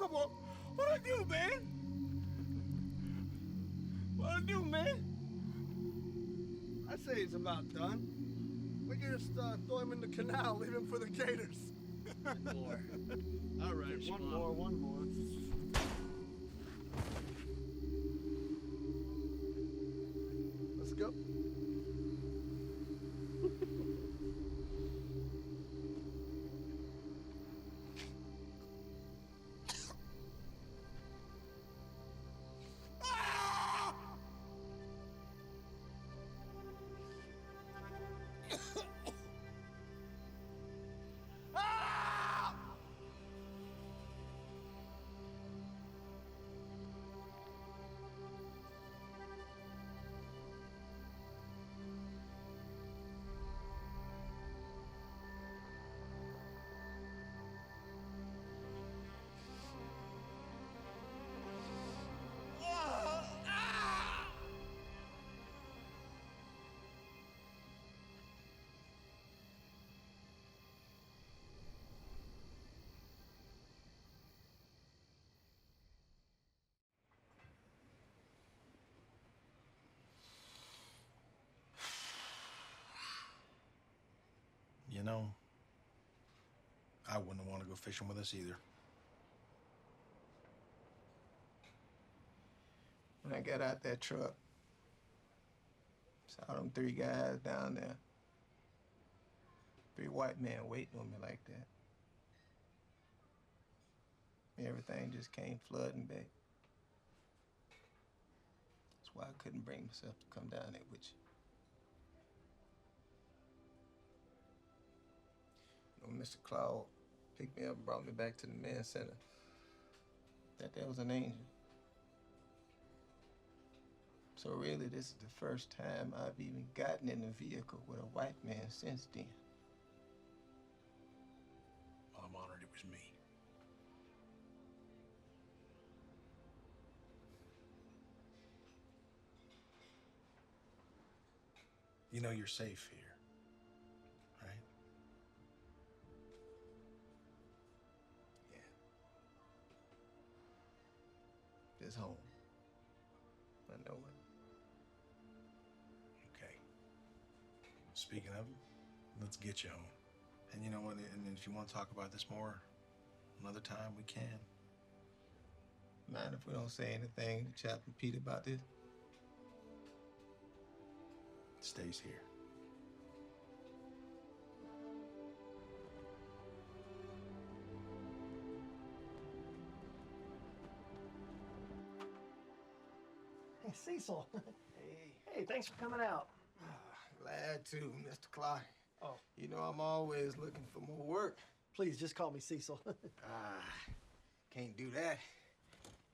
come on. What I do, man? What I do, man? I say it's about done. We can just throw him in the canal, leave him for the gators. More. All right, one more. Let's go. You know, I wouldn't want to go fishing with us either. When I got out that truck, saw them 3 guys down there. 3 white men waiting on me like that. Everything just came flooding back. That's why I couldn't bring myself to come down there with you. You know, Mr. Claude picked me up and brought me back to the men's center. That was an angel. So really, this is the first time I've even gotten in a vehicle with a white man since then. Well, I'm honored it was me. You know you're safe here, right? This home. I know it. Okay. Speaking of, let's get you home. And you know what? And if you want to talk about this more another time, we can. Mind if we don't say anything to Chaplain Pete about this? It stays here. Hey, Cecil. Hey, thanks for coming out. Glad to, Mr. Clark. Oh. You know I'm always looking for more work. Please, just call me Cecil. Can't do that.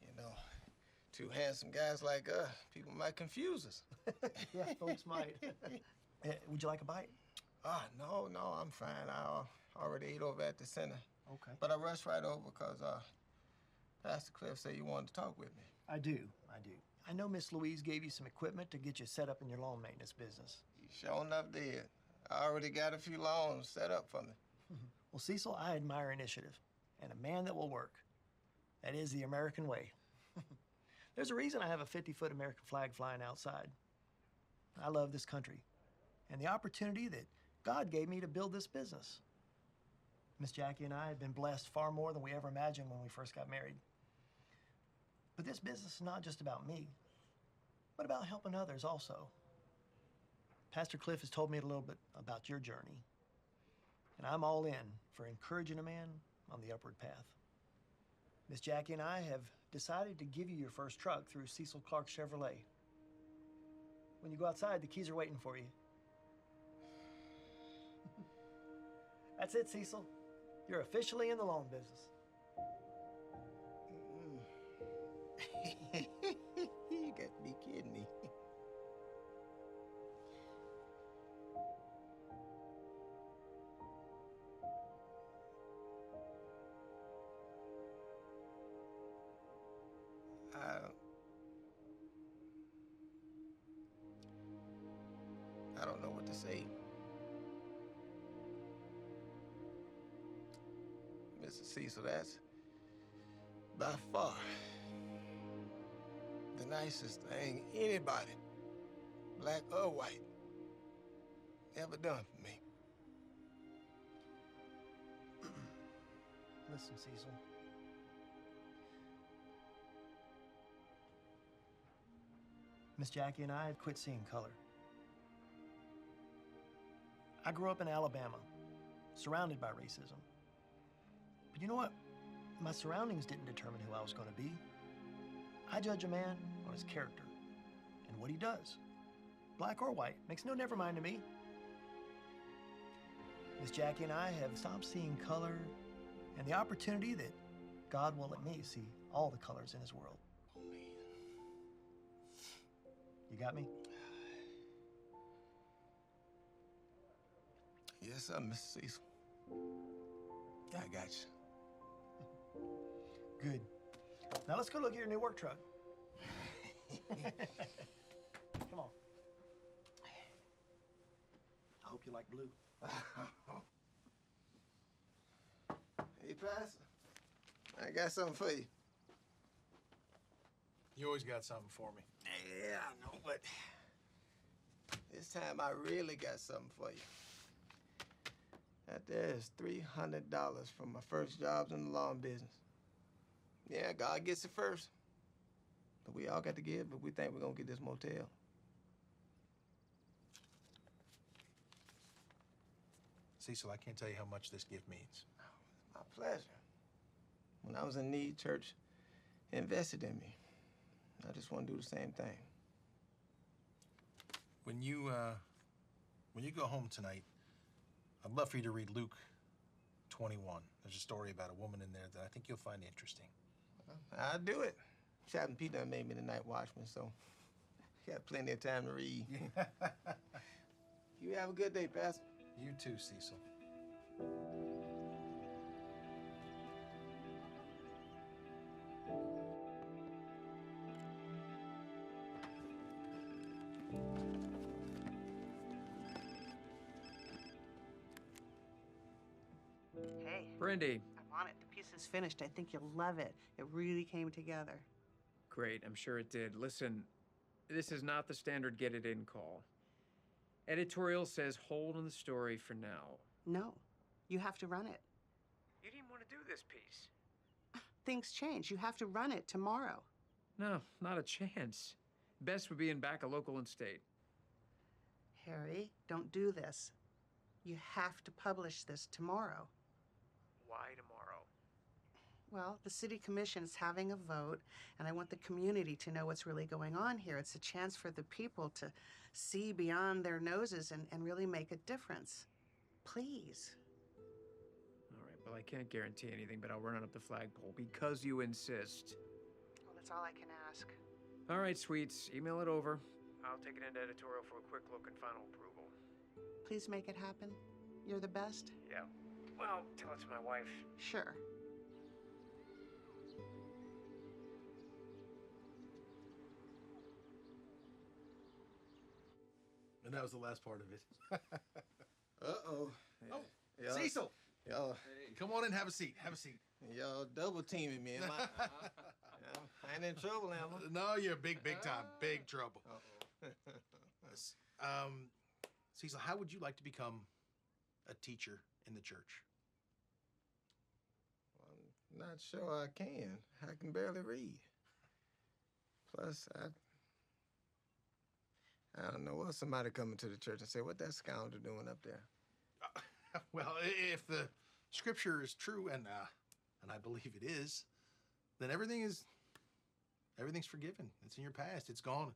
You know, 2 handsome guys like us, people might confuse us. Yeah, folks might. Would you like a bite? No, I'm fine. I already ate over at the center. Okay. But I rushed right over because Pastor Cliff said you wanted to talk with me. I do. I know Miss Louise gave you some equipment to get you set up in your lawn maintenance business. You sure enough did. I already got a few lawns set up for me. Well, Cecil, I admire initiative and a man that will work. That is the American way. There's a reason I have a 50-foot American flag flying outside. I love this country and the opportunity that God gave me to build this business. Miss Jackie and I have been blessed far more than we ever imagined when we first got married. But this business is not just about me, but about helping others also. Pastor Cliff has told me a little bit about your journey, and I'm all in for encouraging a man on the upward path. Miss Jackie and I have decided to give you your first truck through Cecil Clark Chevrolet. When you go outside, the keys are waiting for you. That's it, Cecil. You're officially in the loan business. You got to be kidding me. I don't know what to say. Mr. Cecil, by far the nicest thing anybody, black or white, ever done for me. Listen, Cecil. Miss Jackie and I had quit seeing color. I grew up in Alabama, surrounded by racism. But you know what? My surroundings didn't determine who I was going to be. I judge a man on his character and what he does. Black or white, makes no never mind to me. Miss Jackie and I have stopped seeing color and the opportunity that God will let me see all the colors in his world. You got me? Yes, sir, Mr. Cecil. I got you. Good. Now let's go look at your new work truck. Come on. I hope you like blue. Hey, Pastor. I got something for you. You always got something for me. Yeah, I know, but this time I really got something for you. That there is $300 from my first jobs in the lawn business. Yeah, God gets it first. But we all got to give if we think we're gonna get this motel. Cecil, I can't tell you how much this gift means. My pleasure. When I was in need, church invested in me. I just want to do the same thing. When you go home tonight, I'd love for you to read Luke 21. There's a story about a woman in there that I think you'll find interesting. I'll do it. Chaplain Pete done made me the night watchman, so I got plenty of time to read. You have a good day, Pastor. You too, Cecil. Hey. Brandy. I'm on it. The piece is finished. I think you'll love it. It really came together. Great, I'm sure it did. Listen, this is not the standard get it in call. Editorial says hold on the story for now. No, you have to run it. You didn't want to do this piece. Things change. You have to run it tomorrow. No, not a chance. Best would be in back of local and state. Harry, don't do this. You have to publish this tomorrow. Why tomorrow? Well, the city commission is having a vote, and I want the community to know what's really going on here. It's a chance for the people to see beyond their noses and really make a difference. Please. All right, well, I can't guarantee anything, but I'll run it up the flagpole because you insist. Well, that's all I can ask. All right, sweets, email it over. I'll take it into editorial for a quick look and final approval. Please make it happen. You're the best. Yeah. Well, tell it to my wife. Sure. And that was the last part of it. Uh-oh. Oh, Y'all- Cecil! Y'all, Hey, come on in, have a seat, have a seat. y'all double teaming me. I ain't in trouble, am I? No, you're big time, big trouble. Cecil, how would you like to become a teacher in the church? I'm not sure I can. I can barely read. Plus, I don't know. What somebody coming to the church and say, what that scoundrel doing up there? Well, if the scripture is true, and I believe it is, then everything's forgiven. It's in your past. It's gone.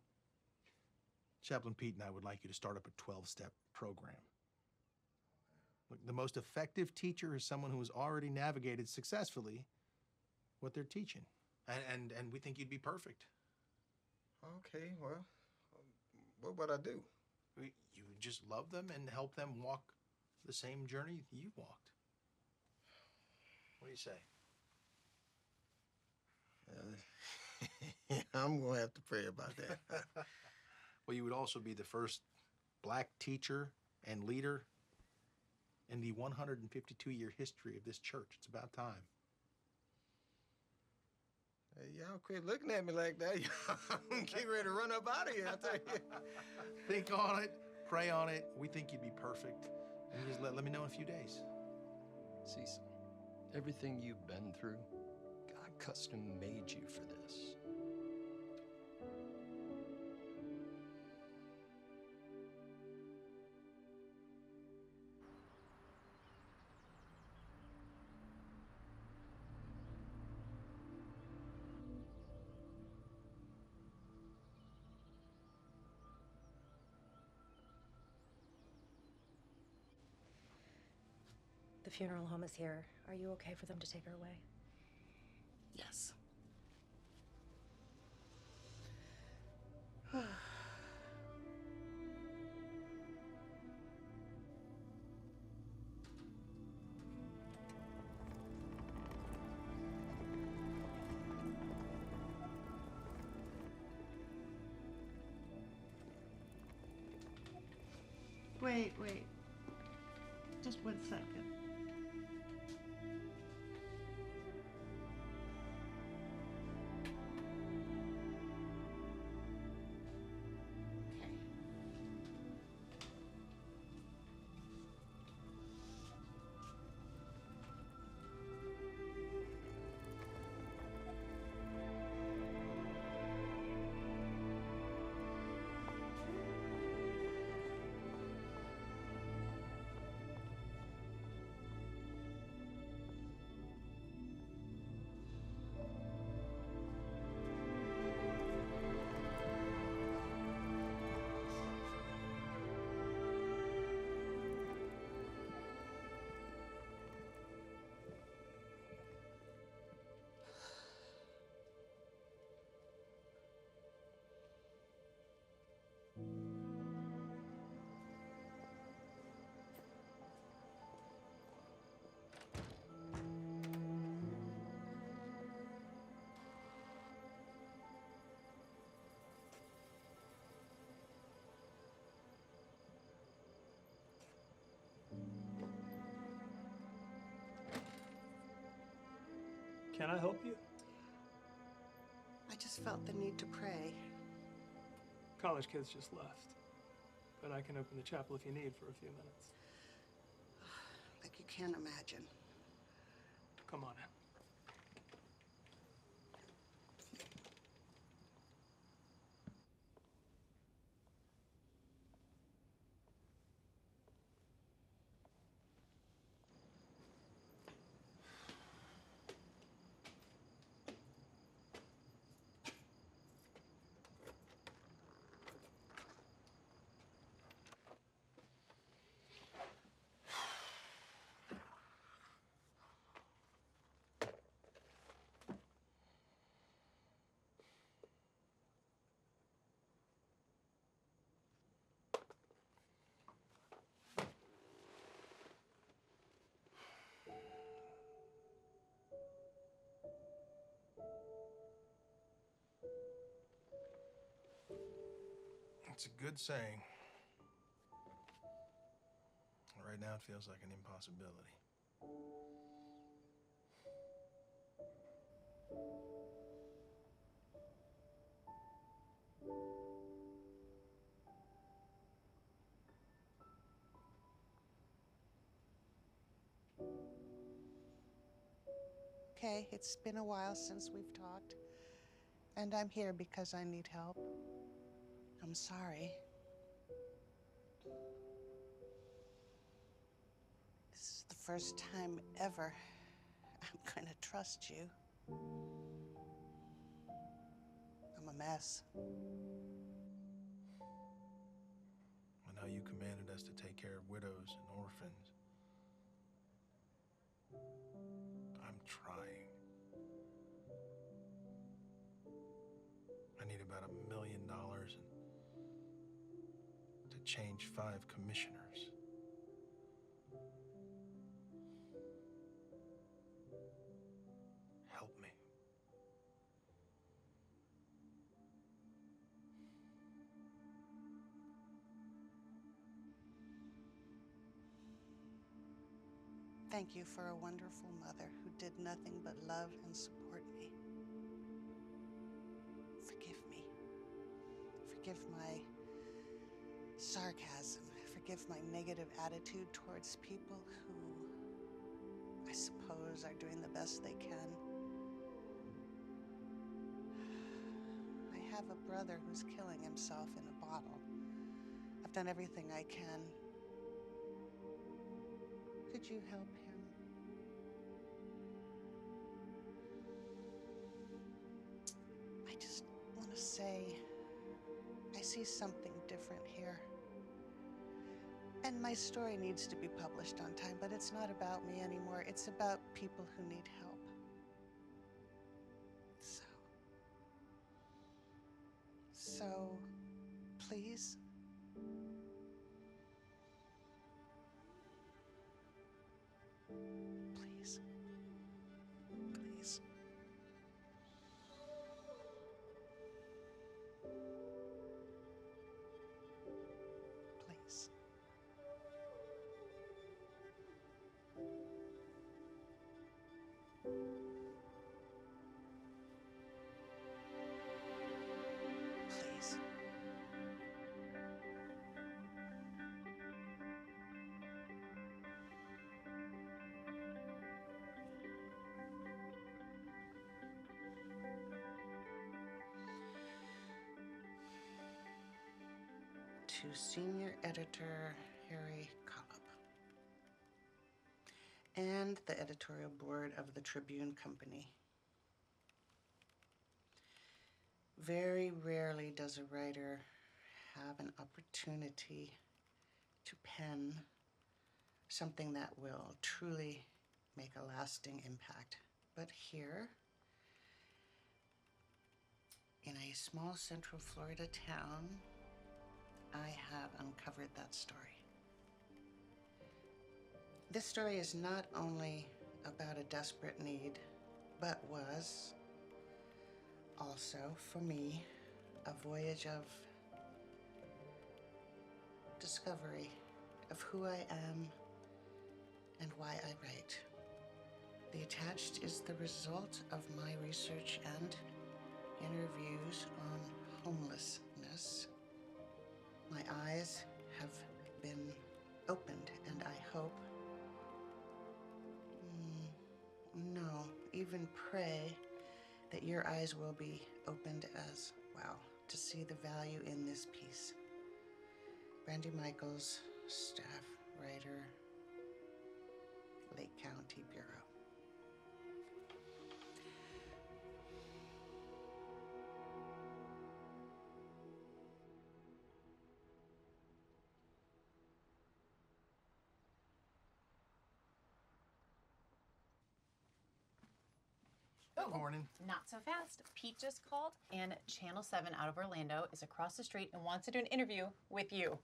Chaplain Pete and I would like you to start up a 12-step program. Look, the most effective teacher is someone who has already navigated successfully what they're teaching, and we think you'd be perfect. Okay, well, what would I do? You would just love them and help them walk the same journey you walked. What do you say? I'm going to have to pray about that. Well, you would also be the first black teacher and leader in the 152-year history of this church. It's about time. Hey, y'all quit looking at me like that. I'm getting ready to run up out of here, I tell you. Think on it, pray on it. We think you'd be perfect. And just let me know in a few days. Cecil, everything you've been through, God custom made you for this. The funeral home is here. Are you okay for them to take her away? Yes. Wait. Just 1 second. Can I help you? I just felt the need to pray. College kids just left. But I can open the chapel if you need for a few minutes. Like you can't imagine. Come on in. It's a good saying. Right now, it feels like an impossibility. Okay, it's been a while since we've talked. And I'm here because I need help. I'm sorry. This is the first time ever I'm gonna trust you. I'm a mess. I know you commanded us to take care of widows and orphans. I'm trying. I need about $1 million to change 5 commissioners. Help me. Thank you for a wonderful mother who did nothing but love and support me. Forgive my sarcasm. Forgive my negative attitude towards people who I suppose are doing the best they can. I have a brother who's killing himself in a bottle. I've done everything I can. Could you help him? I just want to say, I see something different here. And my story needs to be published on time, but it's not about me anymore. It's about people who need help. So, please. Please. Please. Please. Please. To Senior Editor Harry Cobb and the editorial board of the Tribune Company. Very rarely does a writer have an opportunity to pen something that will truly make a lasting impact. But here, in a small Central Florida town, I have uncovered that story. This story is not only about a desperate need, but was also, for me, a voyage of discovery of who I am and why I write. The attached is the result of my research and interviews on homelessness. My eyes have been opened, and I hope, no, even pray that your eyes will be opened as well to see the value in this piece. Brandy Michaels, staff writer, Lake County Bureau. Good morning. Not so fast. Pete just called, and Channel 7 out of Orlando is across the street and wants to do an interview with you.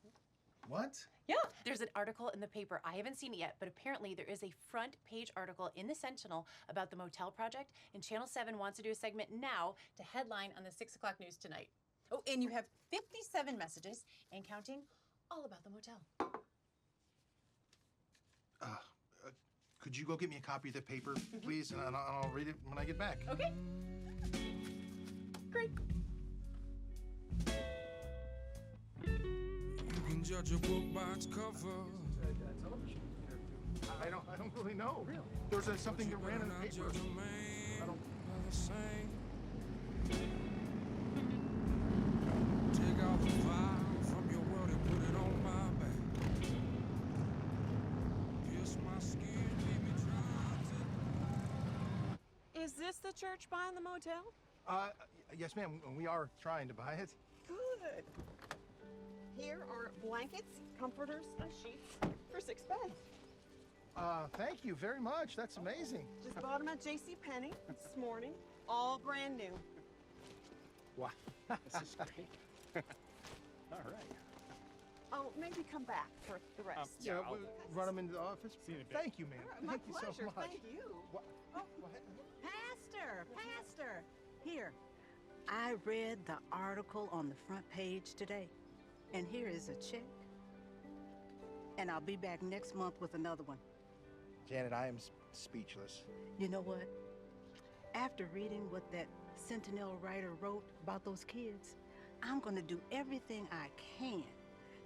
What? Yeah, there's an article in the paper. I haven't seen it yet, but apparently there is a front page article in the Sentinel about the motel project, and Channel 7 wants to do a segment now to headline on the 6 o'clock news tonight. Oh, and you have 57 messages and counting all about the motel. Could you go get me a copy of the paper, please? And I'll read it when I get back. Okay. Great. You can judge a book by its cover. I don't really know. Really? There's something that ran in the paper. I don't. Take out the file from your world and put it on my back. Pierce my skin. Is this the church buying the motel? Yes, ma'am. We are trying to buy it. Good. Here are blankets, comforters, and sheets for 6 beds. Thank you very much. That's amazing. Just bought them at JCPenney this morning. All brand new. Wow, this is great. All right. Oh, maybe come back for the rest. Yeah, we'll run them into the office. Thank you, ma'am. All right, my Thank you pleasure. so much. Thank you. Pastor, here. I read the article on the front page today, and here is a check. And I'll be back next month with another one. Janet, I am speechless. You know what? After reading what that Sentinel writer wrote about those kids, I'm gonna do everything I can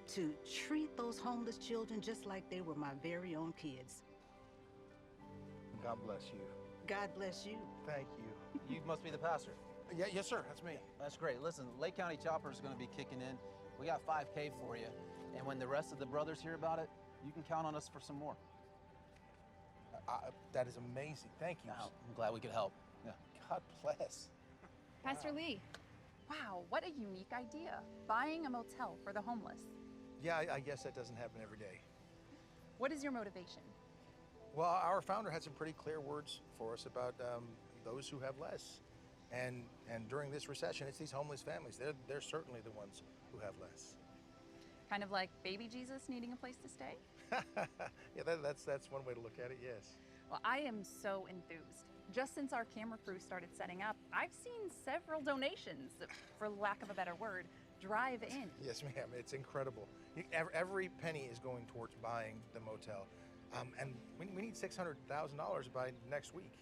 to treat those homeless children just like they were my very own kids. God bless you. God bless you. Thank you. You must be the pastor. Yeah, yes, sir. That's me. That's great. Listen, Lake County Chopper is going to be kicking in. We got 5K for you. And when the rest of the brothers hear about it, you can count on us for some more. That is amazing. Thank you. No, I'm glad we could help. Yeah. God bless. Pastor Lee, wow, what a unique idea. Buying a motel for the homeless. Yeah, I guess that doesn't happen every day. What is your motivation? Well, our founder had some pretty clear words for us about those who have less. And during this recession, it's these homeless families. They're certainly the ones who have less. Kind of like baby Jesus needing a place to stay? Yeah, that's one way to look at it, yes. Well, I am so enthused. Just since our camera crew started setting up, I've seen several donations, for lack of a better word, drive in. Yes, ma'am. It's incredible. Every penny is going towards buying the motel. And we need $600,000 by next week.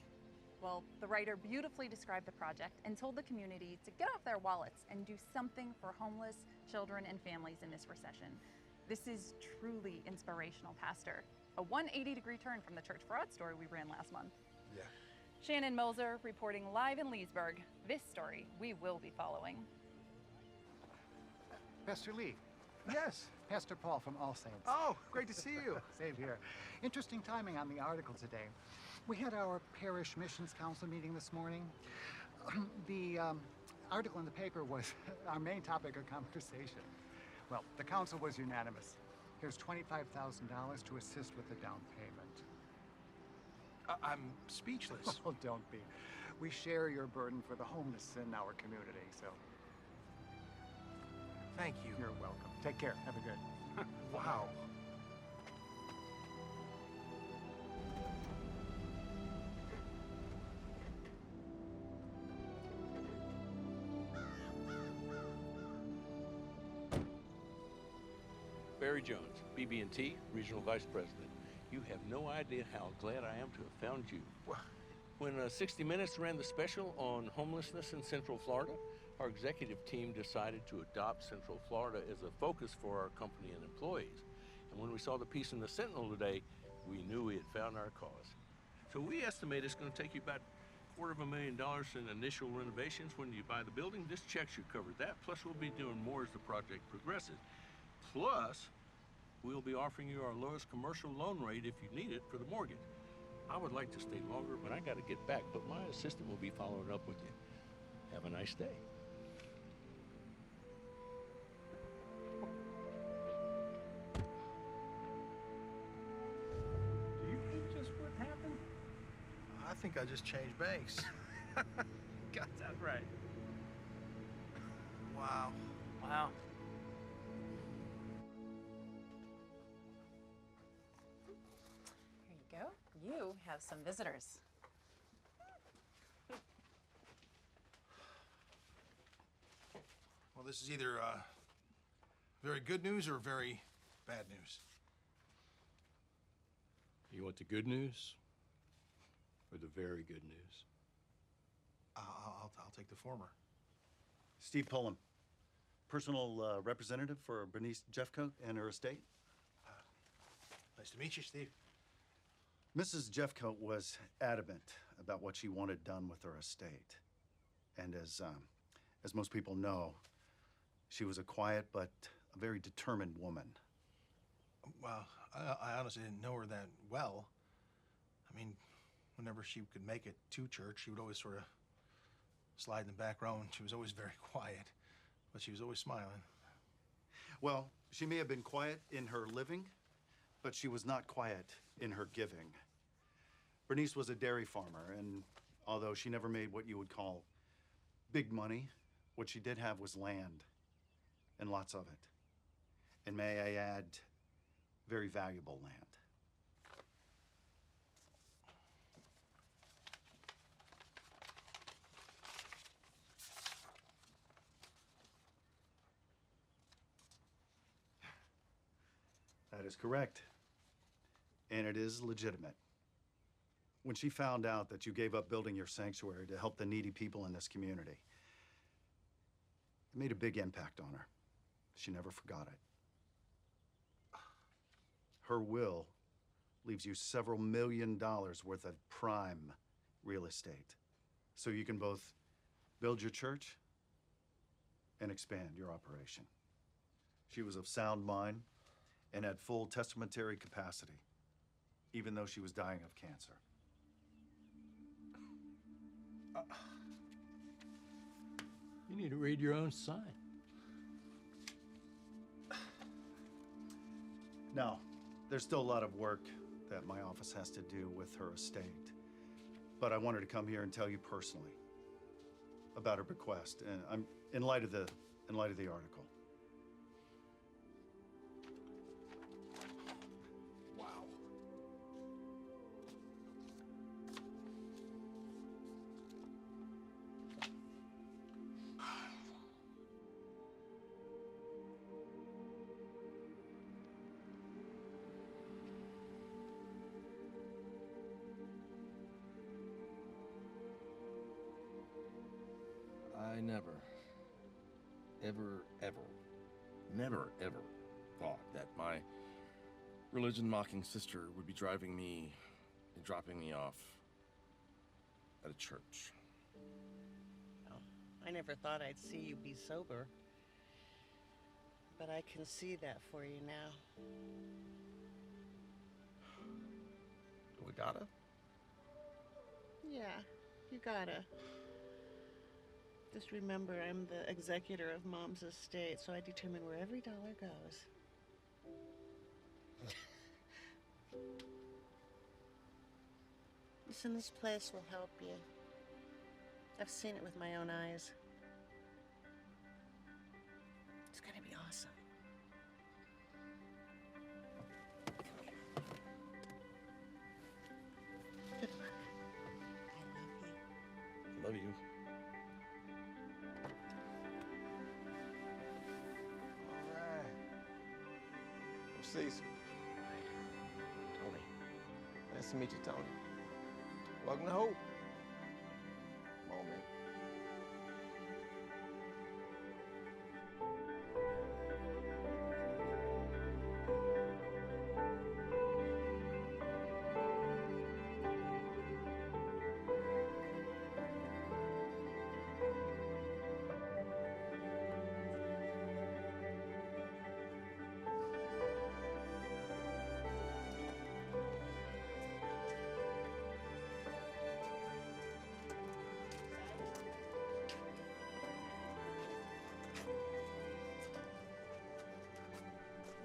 Well, the writer beautifully described the project and told the community to get off their wallets and do something for homeless children and families in this recession. This is truly inspirational, Pastor. A 180-degree turn from the church fraud story we ran last month. Yeah. Shannon Moser reporting live in Leesburg. This story we will be following. Pastor Lee. Yes. Pastor Paul from All Saints. Oh, great to see you. Same here. Interesting timing on the article today. We had our parish missions council meeting this morning. The article in the paper was our main topic of conversation. Well, the council was unanimous. Here's $25,000 to assist with the down payment. I'm speechless. Oh, don't be. We share your burden for the homeless in our community, so. Thank you. You're welcome. Take care. Have a good. Wow. Barry Jones, BB&T, Regional Vice President. You have no idea how glad I am to have found you. When 60 Minutes ran the special on homelessness in Central Florida, our executive team decided to adopt Central Florida as a focus for our company and employees. And when we saw the piece in the Sentinel today, we knew we had found our cause. So we estimate it's going to take you about $250,000 in initial renovations when you buy the building. This check should cover that, plus we'll be doing more as the project progresses. Plus, we'll be offering you our lowest commercial loan rate if you need it for the mortgage. I would like to stay longer, but I got to get back, but my assistant will be following up with you. Have a nice day. Do you think just what happened? I think I just changed banks. Got that right. Wow. Wow. Here you go. You have some visitors. Well, this is either very good news or very bad news. You want the good news or the very good news? I'll take the former. Steve Pullum, personal representative for Bernice Jeffcoat and her estate. Nice to meet you, Steve. Mrs. Jeffcoat was adamant about what she wanted done with her estate. And as most people know, she was a quiet but a very determined woman. Well, I honestly didn't know her that well. I mean, whenever she could make it to church, she would always sort of slide in the back row, and she was always very quiet, but she was always smiling. Well, she may have been quiet in her living, but she was not quiet in her giving. Bernice was a dairy farmer, and although she never made what you would call big money, what she did have was land, and lots of it. And may I add, very valuable land. That is correct. And it is legitimate. When she found out that you gave up building your sanctuary to help the needy people in this community, It made a big impact on her. She never forgot it. Her will leaves you several $1 million worth of prime real estate. So you can both build your church and expand your operation. She was of sound mind and had full testamentary capacity, even though she was dying of cancer. You need to read your own sign. Now, there's still a lot of work that my office has to do with her estate. But I wanted to come here and tell you personally about her bequest, and I'm in light of the article. Wow. I never, never, ever thought that my religion-mocking sister would be driving me and dropping me off at a church. I never thought I'd see you be sober. But I can see that for you now. We gotta? Yeah, you gotta. Just remember, I'm the executor of Mom's estate, so I determine where every dollar goes. Listen, this place will help you. I've seen it with my own eyes. It's gonna be awesome. Good luck. I love you. Love you. Cecil. Tony. Nice to meet you, Tony. Welcome to Hope. Come on, man.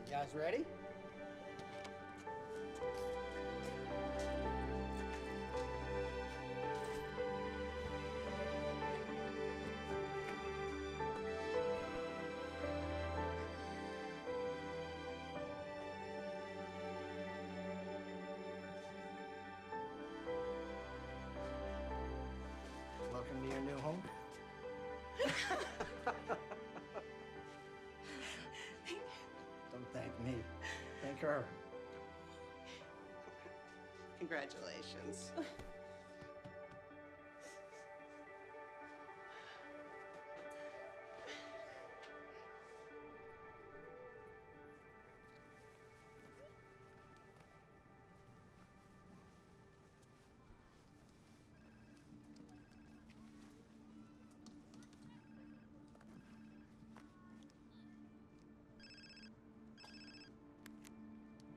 You guys ready? Welcome to your new home. Don't thank me. Thank her. Congratulations.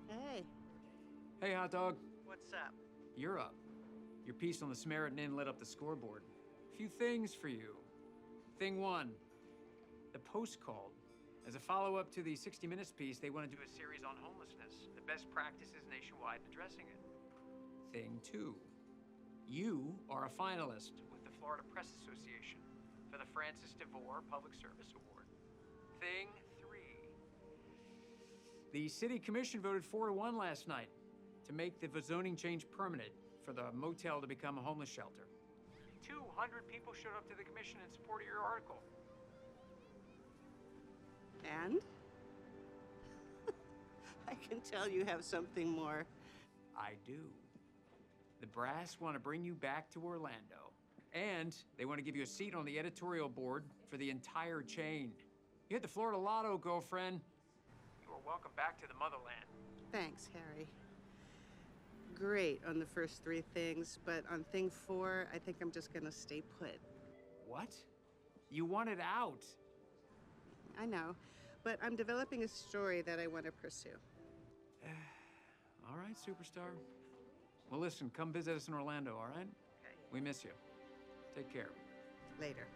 Hey. Hey, hot dog. What's up? You're up. Your piece on the Samaritan Inn lit up the scoreboard. A few things for you. Thing one, the Post called. As a follow-up to the 60 Minutes piece, they want to do a series on homelessness, the best practices nationwide in addressing it. Thing two, you are a finalist with the Florida Press Association for the Francis DeVore Public Service Award. Thing three, the City Commission voted 4-1 last night to make the zoning change permanent for the motel to become a homeless shelter. 200 people showed up to the commission in support of your article. And? I can tell you have something more. I do. The brass want to bring you back to Orlando. And they want to give you a seat on the editorial board for the entire chain. You hit the Florida Lotto, girlfriend. You are welcome back to the motherland. Thanks, Harry. Great on the first 3 things, but on thing 4, I think I'm just gonna stay put. What? You wanted out. I know, but I'm developing a story that I want to pursue. All right, superstar. Well, listen, come visit us in Orlando, all right? Okay. We miss you. Take care. Later.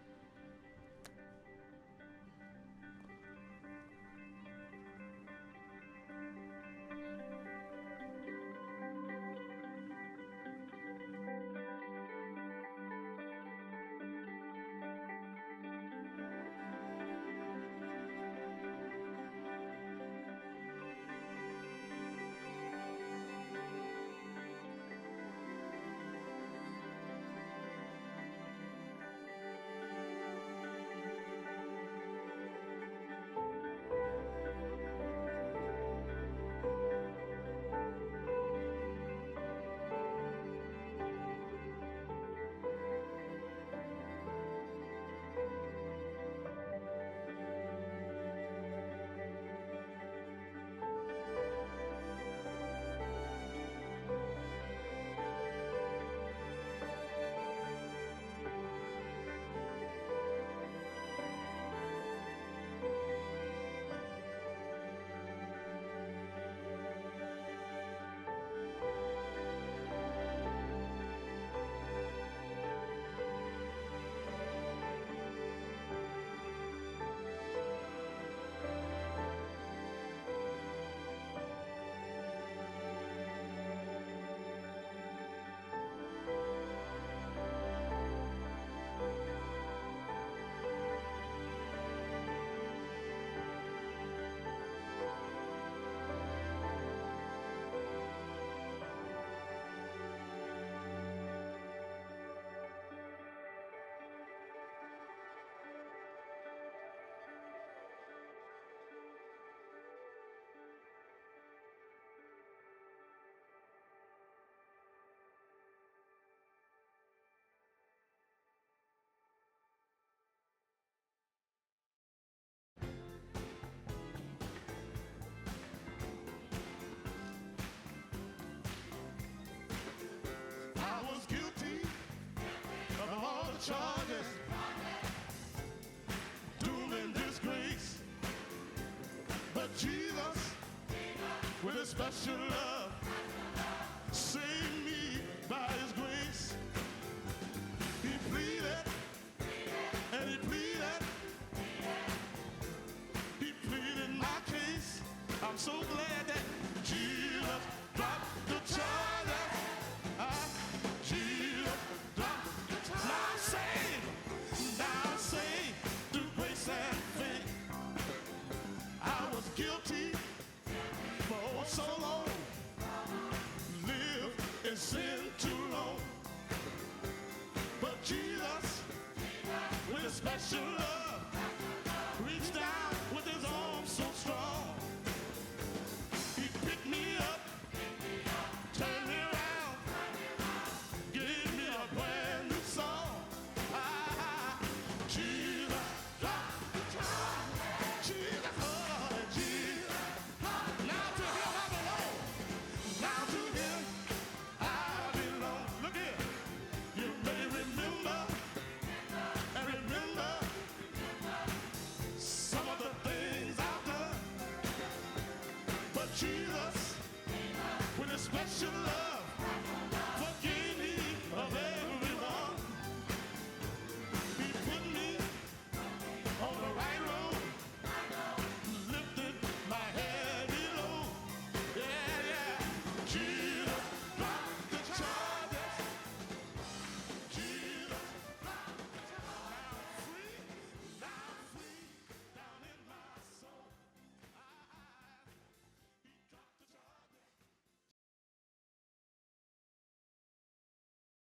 charges, doom and disgrace. But Jesus, with his special love, saved me by his grace. He pleaded, and he pleaded, he pleaded my case. I'm so glad that Jesus dropped the charges. Jesus dropped the charges. Now I'm saved through grace and faith. I was guilty for so long, lived in sin too long. But Jesus, with a special love, reached out with his arms so strong. He picked me up, turned me around, gave me a brand new song. Jesus dropped the charge. Jesus, oh, Jesus. Now to him I belong. Now to him I belong. Look here. You may remember and remember some of the things I've done. But Jesus, with his special love,